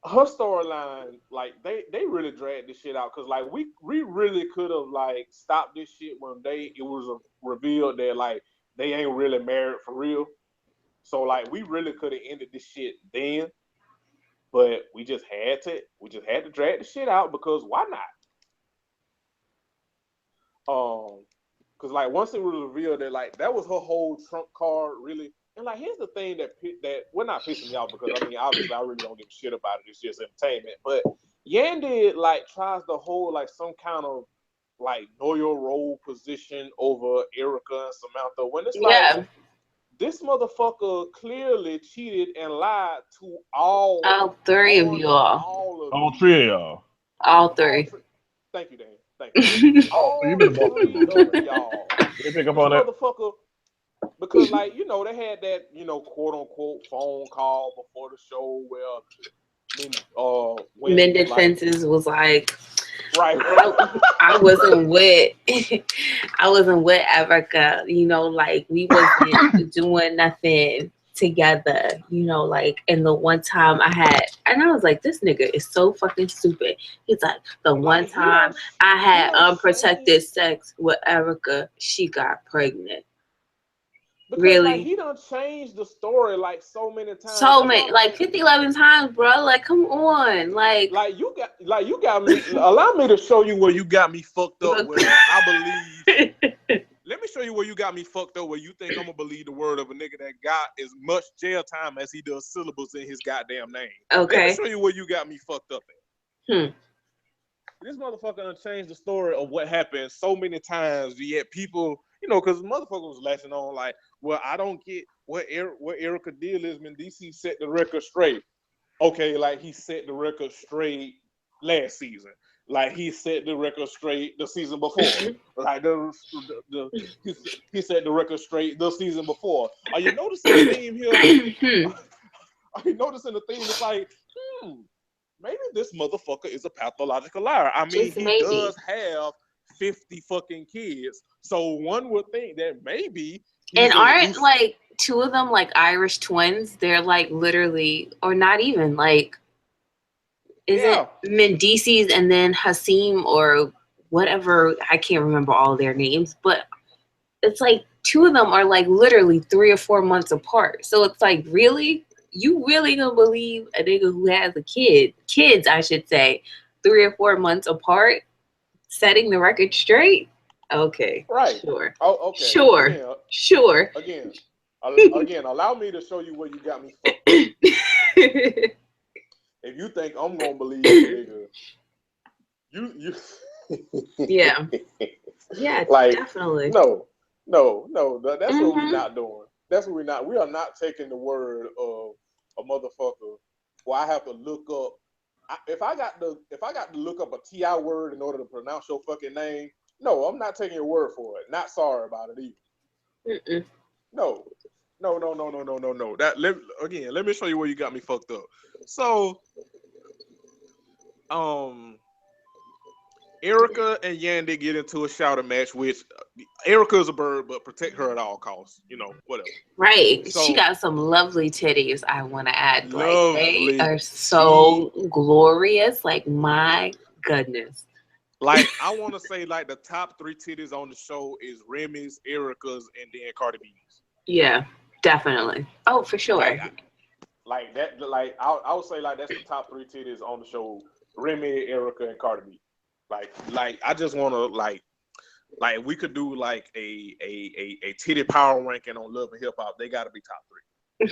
her storyline, like they really dragged this shit out because like we really could have like stopped this shit when it was revealed that like they ain't really married for real. So like we really could have ended this shit then, but we just had to drag the shit out because why not? Because like once it was revealed that like that was her whole trump card really. And like, here's the thing that we're not pissing me off because I mean, obviously, I really don't give a shit about it. It's just entertainment. But Yandy like tries to hold like some kind of like know your role position over Erica and Samantha when it's like this motherfucker clearly cheated and lied to all three of y'all. All three of y'all. All three. Thank you, Dan. Thank you. Oh, so you been about three of y'all. You pick up on that? Motherfucker. Because, like, you know, they had that, you know, quote unquote phone call before the show where Mended Fences was like, right. I wasn't with Erica, you know, like we wasn't doing nothing together, you know, like, and the one time I was like, this nigga is so fucking stupid. He's like, the one time I had unprotected sex with Erica, she got pregnant. Because, really? Like, he done changed the story like so many times. So many, like 50, 11 times, bro. Like, come on, like you got me. Allow me to show you where you got me fucked up. Where I believe. Let me show you where you got me fucked up. Where you think I'm gonna believe the word of a nigga that got as much jail time as he does syllables in his goddamn name. Okay. Let me show you where you got me fucked up at. This motherfucker done changed the story of what happened so many times. Yet people, you know, because motherfucker was latching on like, well, I don't get what Erica deal is when DC set the record straight. Okay, like he set the record straight last season. Like he set the record straight the season before. Like he set the record straight the season before. Are you noticing the theme here? Are you noticing the theme? It's like, maybe this motherfucker is a pathological liar. I mean, he does have 50 fucking kids. So one would think that maybe. And aren't like two of them like Irish twins? They're like literally, or not even like, is it Mendices and then Hasim or whatever? I can't remember all their names, but it's like two of them are like literally 3 or 4 months apart. So it's like, really? You really gonna believe a nigga who has a kids, I should say, 3 or 4 months apart, setting the record straight? Okay. Right. Sure. Oh, okay. Sure. Again, sure. Again, allow me to show you where you got me fucked up. If you think I'm gonna believe the nigga, you Yeah. Yeah, like, definitely. No. That's what we're not doing. That's what we're not. We are not taking the word of a motherfucker. Well, I have to look up. If I got to look up a TI word in order to pronounce your fucking name, no, I'm not taking your word for it. Not sorry about it either. No. Let me show you where you got me fucked up. So, Erica and Yandy get into a shouting match, which Erica's a bird, but protect her at all costs. You know, whatever. Right. So, she got some lovely titties, I want to add. Lovely. Like, they are so glorious. Like, my goodness. Like, I want to say, like, the top 3 titties on the show is Remy's, Erica's, and then Cardi B's. Yeah, definitely. Oh, for sure. Like that. Like, I would say, like, that's the top 3 titties on the show: Remy, Erica, and Cardi B. Like I just want to like we could do like a titty power ranking on Love and Hip Hop. They got to be top 3.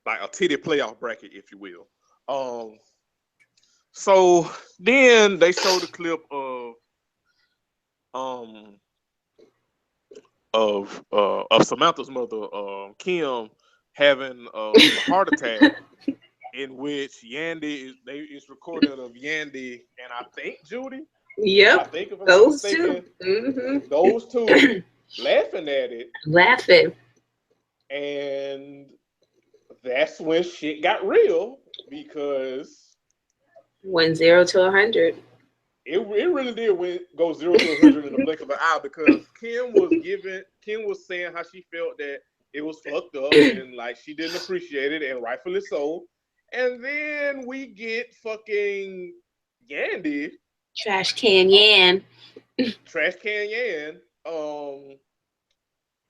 Like a titty playoff bracket, if you will. So Then they showed a clip of Samantha's mother, Kim, having a heart attack, in which it's recorded of Yandy and I think Judy. I Yep, think if I'm not those mistaken, two. those two laughing at it, Laughing. and that's when shit got real because Went 0 to 100. it really did go 0 to 100 in the blink of an eye because Kim was saying how she felt that it was fucked up and like she didn't appreciate it, and rightfully so. And then we get fucking Yandy, Trash can Yan. Trash Can Yan,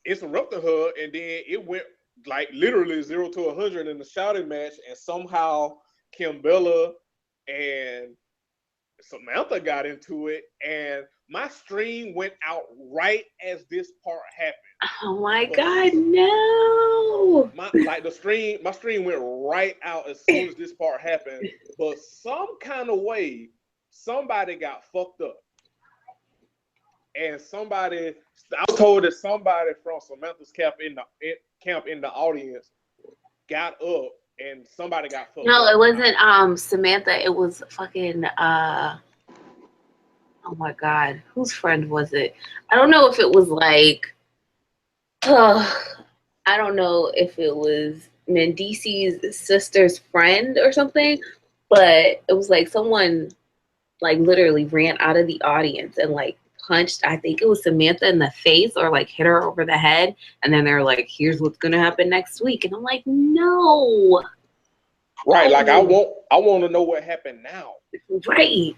interrupted her, and then it went like literally 0 to 100 in the shouting match, and somehow Kimbella and Samantha got into it, and my stream went out right as this part happened. Oh my God, no! My stream went right out as soon as this part happened. But some kind of way, somebody got fucked up, and I was told that somebody from Samantha's camp in the audience got up, and somebody got fucked up. No, it wasn't Samantha. It was fucking oh my God, whose friend was it? I don't know if it was like I don't know if it was Mendici's sister's friend or something, but it was like someone like literally ran out of the audience and like punched, I think it was Samantha in the face or like hit her over the head. And then they're like, here's what's going to happen next week. And I'm like, no. Right. Like I want to know what happened now. Right.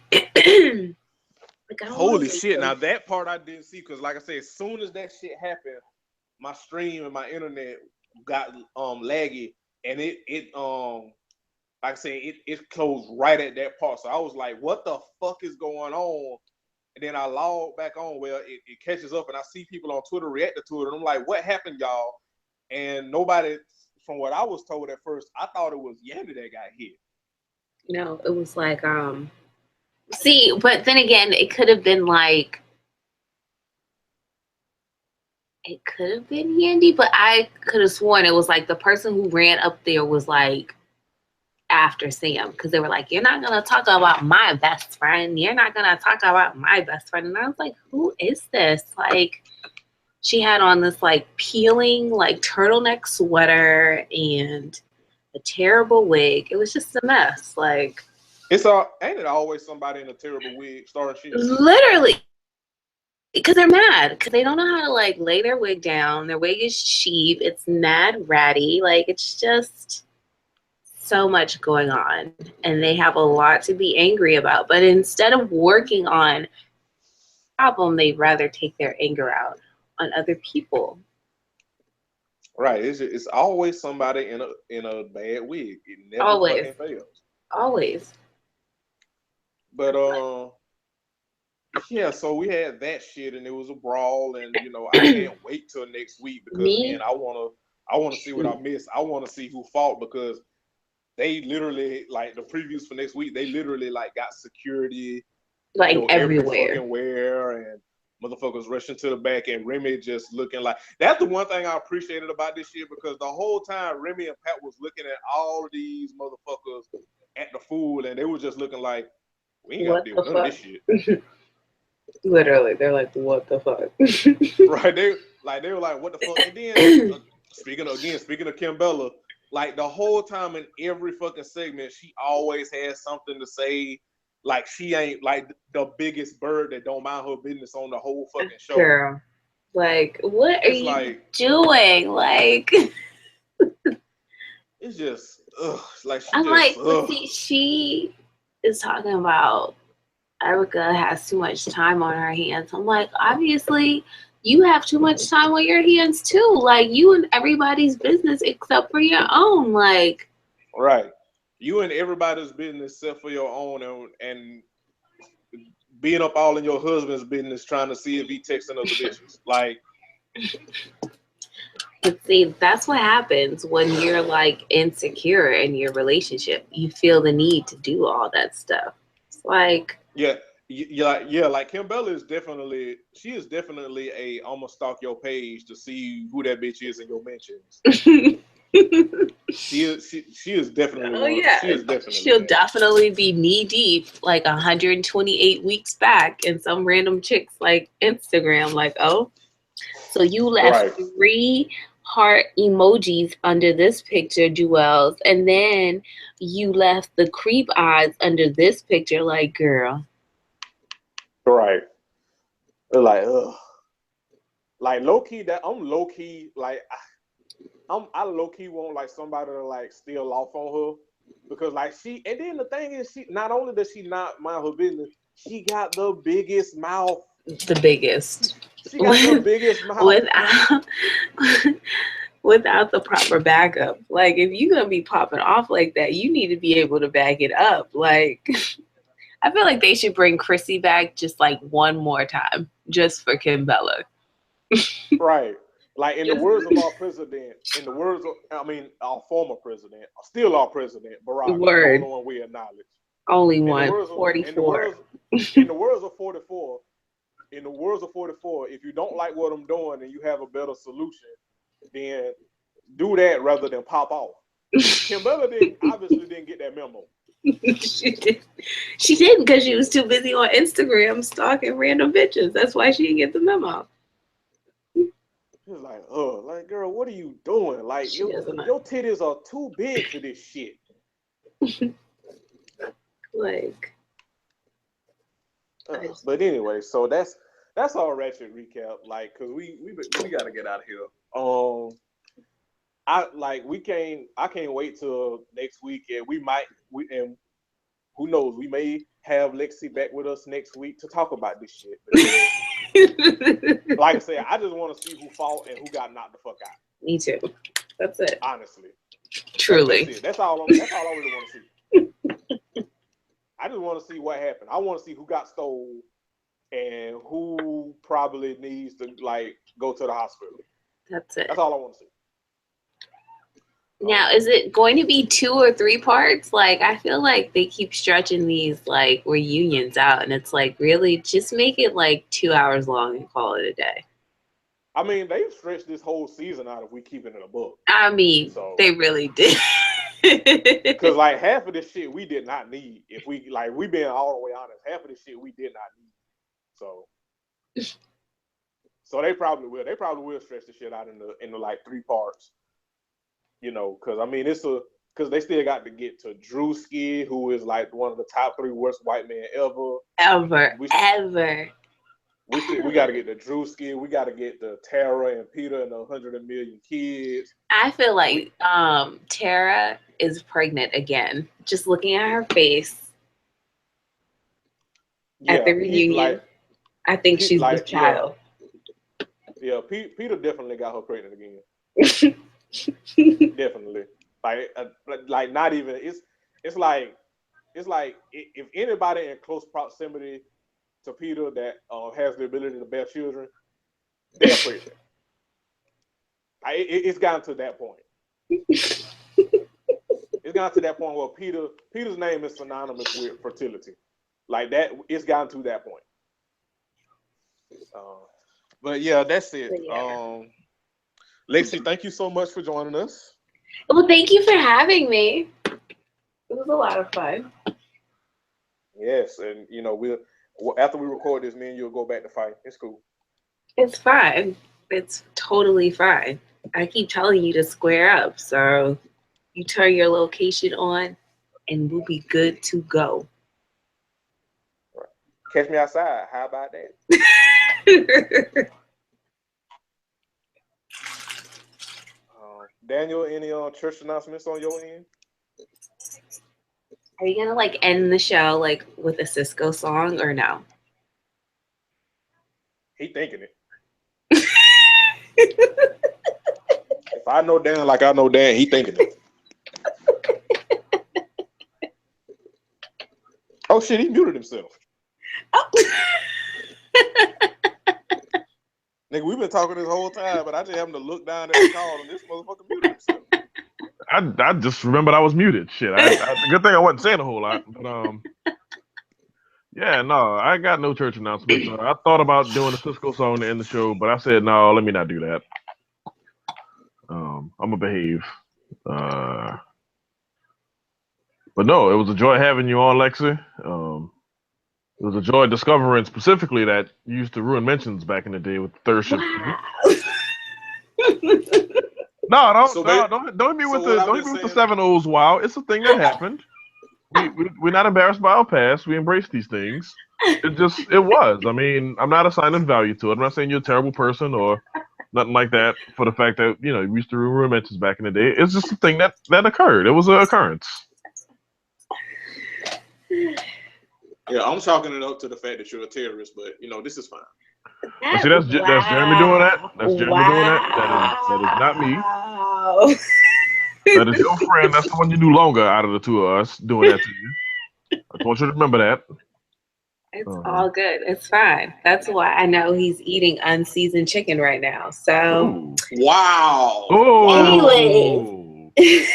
Like, holy shit. Now that part I didn't see because like I said, as soon as that shit happened, my stream and my internet got laggy, and it like I said, it closed right at that part. So I was like, what the fuck is going on? And then I log back on. Well, it catches up, and I see people on Twitter reacting to it, and I'm like, what happened, y'all? And nobody, from what I was told at first, I thought it was Yandy that got hit. No, it was like see, but then again, it could have been like it could have been Yandy, but I could have sworn it was like the person who ran up there was like after Sam, because they were like, you're not gonna talk about my best friend, you're not gonna talk about my best friend. And I was like, who is this? Like, she had on this like peeling like turtleneck sweater and a terrible wig. It was just a mess. Like, ain't it always somebody in a terrible wig starting shit? Literally, because they're mad because they don't know how to like lay their wig down. Their wig is cheap. It's mad ratty. Like, it's just so much going on, and they have a lot to be angry about. But instead of working on the problem, they'd rather take their anger out on other people. Right. It's always somebody in a bad wig. It never Always. fucking fails. Always. But yeah, so we had that shit, and it was a brawl, and you know I can't wait till next week because again I wanna see what I missed. I want to see who fought because they literally like the previews for next week. They literally like got security like everywhere, every fucking where, and motherfuckers rushing to the back, and Remy just looking like that's the one thing I appreciated about this shit because the whole time Remy and Pat was looking at all these motherfuckers at the fool, and they were just looking like we ain't got to deal with none of this shit. Literally, they're like, what the fuck? Right, they were like, what the fuck? And then speaking of Kimbella, like the whole time in every fucking segment, she always has something to say. Like she ain't like the biggest bird that don't mind her business on the whole fucking show. Girl, like what are you doing? Like it's just like I'm like, see, she is talking about Erica has too much time on her hands. I'm like, obviously you have too much time on your hands too. Like, you and everybody's business except for your own. Like, right, you and everybody's business except for your own, and being up all in your husband's business trying to see if he texting other bitches. Like, but see, that's what happens when you're like insecure in your relationship. You feel the need to do all that stuff. Like, Yeah, like Kim Bella is definitely a I'ma stalk your page to see who that bitch is in your mentions. She is definitely oh yeah, she is definitely she'll that. definitely be knee deep, like 128 weeks back in some random chick's like Instagram. Like, oh, so you left Right. 3 heart emojis under this picture, Jewels, and then you left the creep eyes under this picture. Like, girl, Right. They're like, ugh. Like low key that I'm low key like I low key want like somebody to like steal off on her because like she and then the thing is she not only does she not mind her business, she got the biggest mouth. the biggest. She got the biggest mouth. Without without the proper backup. Like, if you're gonna be popping off like that, you need to be able to back it up. Like, I feel like they should bring Chrissy back just like one more time, just for Kim Bella. Right. Like in the words of our president, in the words of our former president, still our president, Barack, the Word. only one we acknowledge. Only In the one. words of 44. in the words of 44, if you don't like what I'm doing and you have a better solution, then do that rather than pop off. Kim Bella obviously didn't get that memo. She did. She didn't because she was too busy on Instagram stalking random bitches. That's why she didn't get the memo. She was like, like girl, what are you doing? Like your titties are too big for this shit. Like, but anyway, so that's our ratchet recap. Like, cause we gotta get out of here. I can't wait till next week, and and who knows, we may have Lexi back with us next week to talk about this shit. Because, like I said, I just want to see who fought and who got knocked the fuck out. Me too. That's it. Honestly, Truly. that's all I really want to see. I just want to see what happened. I want to see who got stole and who probably needs to like go to the hospital. That's it. That's all I want to see. Now, is it going to be 2 or 3 parts? Like, I feel like they keep stretching these like reunions out, and it's like, really, just make it like 2 hours long and call it a day. I mean, they've stretched this whole season out if we keep it in a book. I mean, so, they really did. Because like half of this shit we did not need. If we being all the way honest, half of this shit we did not need. So they probably will. They probably will stretch the shit out in the like 3 parts. You know, because I mean because they still got to get to Drewski, who is like one of the top 3 worst white men ever. Ever. We got to get the Drewski. We got to get the Tara and Peter and the 100 million kids. I feel like Tara is pregnant again. Just looking at her face at the reunion, I think she's the child. Yeah, Peter definitely got her pregnant again. Definitely. Like not even. It's like if anybody in close proximity to Peter that has the ability to bear children, they're pregnant. It's gotten to that point. It's gotten to that point where Peter's name is synonymous with fertility. Like that, it's gotten to that point. But yeah, that's it. Yeah. Lexi, thank you so much for joining us. Well, thank you for having me. It was a lot of fun. Yes, and you know after we record this, me and you'll go back to fight. It's cool. It's fine. It's totally fine. I keep telling you to square up, so you turn your location on, and we'll be good to go. Right. Catch me outside. How about that? Daniel, any church announcements on your end? Are you gonna like end the show like with a Cisco song or no? He thinking it. If I know Dan like I know Dan, he thinking it. Oh shit, he muted himself. Oh. Nigga, we've been talking this whole time, but I just happened to look down at the call and this motherfucker muted himself. I just remembered I was muted. Shit, good thing I wasn't saying a whole lot. But Yeah, no, I got no church announcements. I thought about doing a Cisco song to end the show, but I said no. Let me not do that. I'm gonna behave. Uh, but no, it was a joy having you on, Lexi. It was a joy discovering specifically that you used to ruin mentions back in the day with the third shift crew. Wow. No, So, ba- don't hit me so with what the I've don't hit been me with the saying, 7 O's. Wow, it's a thing that happened. We're not embarrassed by our past. We embrace these things. It was. I mean, I'm not assigning value to it. I'm not saying you're a terrible person or nothing like that for the fact that we used to ruin mentions back in the day. It's just a thing that occurred. It was an occurrence. yeah, I'm chalking it up to the fact that you're a terrorist, but this is fine. But see, that's Jeremy doing that. That's Jeremy doing that. That is not me. Wow. That is your friend. That's the one you knew longer out of the two of us doing that to you. I just want you to remember that. It's all good. It's fine. That's why I know he's eating unseasoned chicken right now. So, Ooh. Wow. anyways.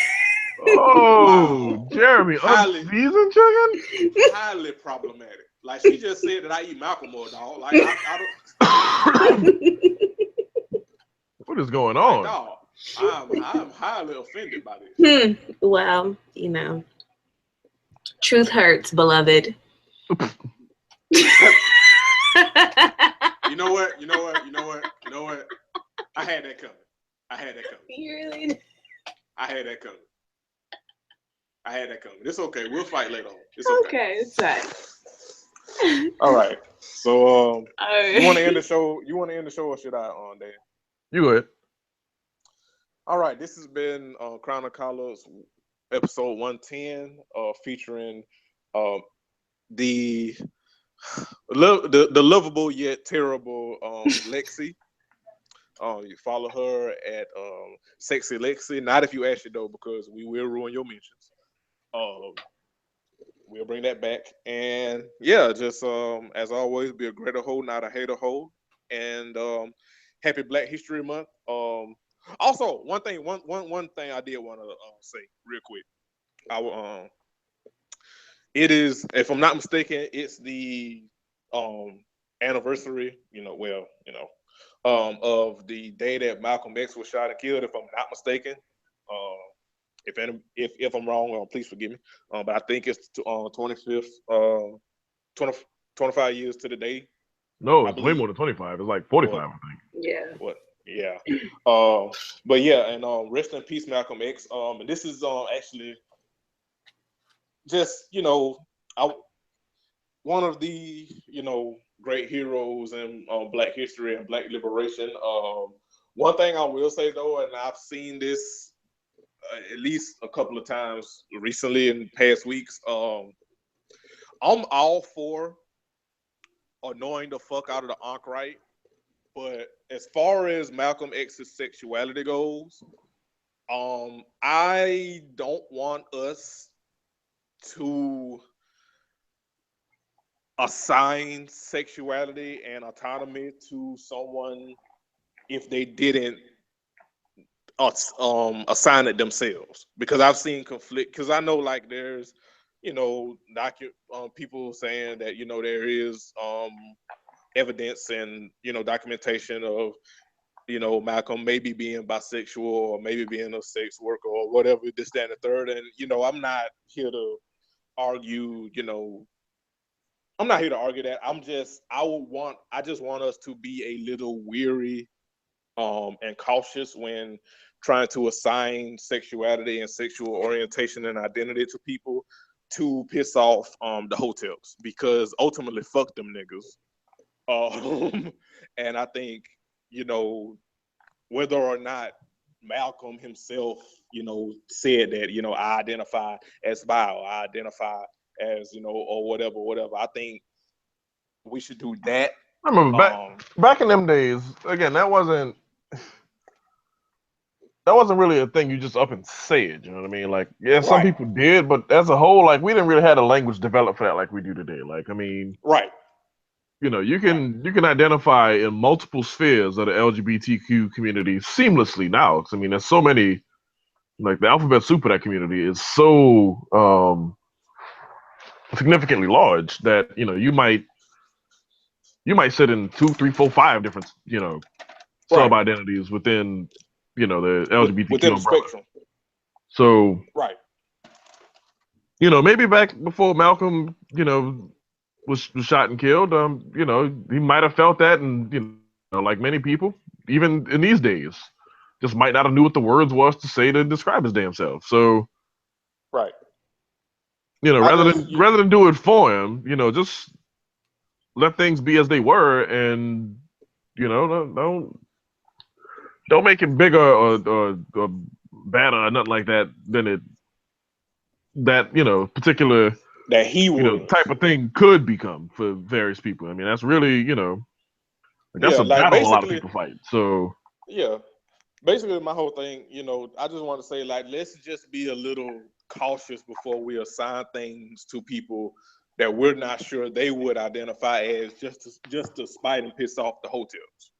Oh, Wow. Jeremy, Highly, unseasoned chicken? highly problematic. Like she just said that I eat Malcolm more, dog. Like I don't. What is going Like, on? dog, I'm highly offended by this. Well, truth hurts, beloved. You know what? I had that coming. You really did. I had that coming. It's okay. We'll fight later on. It's Okay, it's fine. All right. So, All you want to right. end the show? Or should I, Dan? You go ahead. All right. This has been Crown of Collards, episode 110, featuring the lovable yet terrible Lexi. You follow her at Sexy Lexi. Not if you ask it though, because we will ruin your mentions. We'll bring that back. And yeah, just as always, be a greater hoe, not a hater hoe. And happy Black History Month. Also, one thing I did want to say real quick. It is, if I'm not mistaken, it's the anniversary. Of the day that Malcolm X was shot and killed. If I'm not mistaken. If I'm wrong, please forgive me. But I think it's 25th, 20, 25 years to the day. No, I it's way believe. more than 25. It's like 45, What? I think. Yeah. What? Yeah. But yeah, and rest in peace, Malcolm X. And this is actually just one of the great heroes in Black history and Black liberation. One thing I will say though, and I've seen this at least a couple of times recently in past weeks. I'm all for annoying the fuck out of the Ankh right, but as far as Malcolm X's sexuality goes, I don't want us to assign sexuality and autonomy to someone if they didn't assign it themselves, because I've seen conflict, because I know like there's people saying that there is evidence and documentation of Malcolm maybe being bisexual or maybe being a sex worker or whatever, this, that, and the third. And I'm not here to argue, I'm not here to argue that. I just want us to be a little weary and cautious when trying to assign sexuality and sexual orientation and identity to people to piss off the hotels, because ultimately fuck them niggas. And I think whether or not Malcolm himself said that I identify as bi, or I identify as or whatever, I think we should do that. I remember back in them days, again, that wasn't really a thing you just up and say it, you know what I mean? Like, yeah, some Right. people did, but as a whole, like, we didn't really have a language developed for that like we do today. Like, I mean, Right. you can identify in multiple spheres of the LGBTQ community seamlessly now. 'Cause, I mean, there's so many, like the alphabet soup of that community is so significantly large that you might sit in 2, 3, 4, 5 different Right. sub identities within the LGBTQ Within the umbrella. spectrum. So Right. maybe back before Malcolm was shot and killed, he might have felt that, and like many people, even in these days, just might not have knew what the words was to say to describe his damn self. So Right. rather than do it for him, just let things be as they were, and don't make it bigger or better or nothing like that than that particular That he was. type of thing could become for various people. I mean, that's really that's Yeah, a like battle a lot of basically, people fight. So yeah. Basically my whole thing, I just want to say, like, let's just be a little cautious before we assign things to people that we're not sure they would identify as just to spite and piss off the hotels.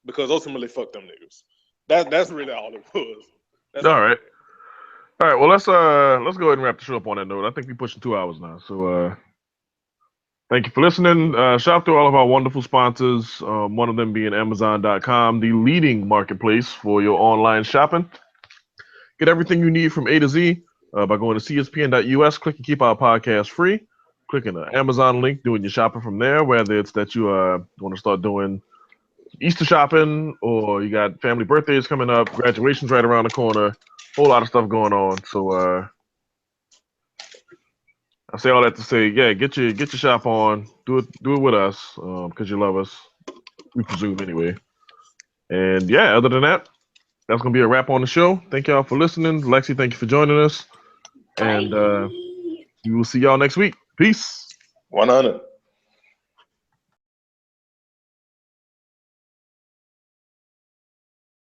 Because ultimately, fuck them niggas. That's really all it was. That's all right. All right, well let's go ahead and wrap the show up on that note. I think we're pushing 2 hours now. So thank you for listening. Shout out to all of our wonderful sponsors, one of them being Amazon.com, the leading marketplace for your online shopping. Get everything you need from A to Z by going to cspn.us. Click and keep our podcast free. Clicking the Amazon link, doing your shopping from there, whether it's that you want to start doing Easter shopping or you got family birthdays coming up, graduation's right around the corner, whole lot of stuff going on. So I say all that to say, yeah, get your shop on, do it with us because you love us, we presume anyway. And yeah, other than that, that's gonna be a wrap on the show. Thank y'all for listening. Lexi, thank you for joining us, Bye. and we will see y'all next week. Peace. 100.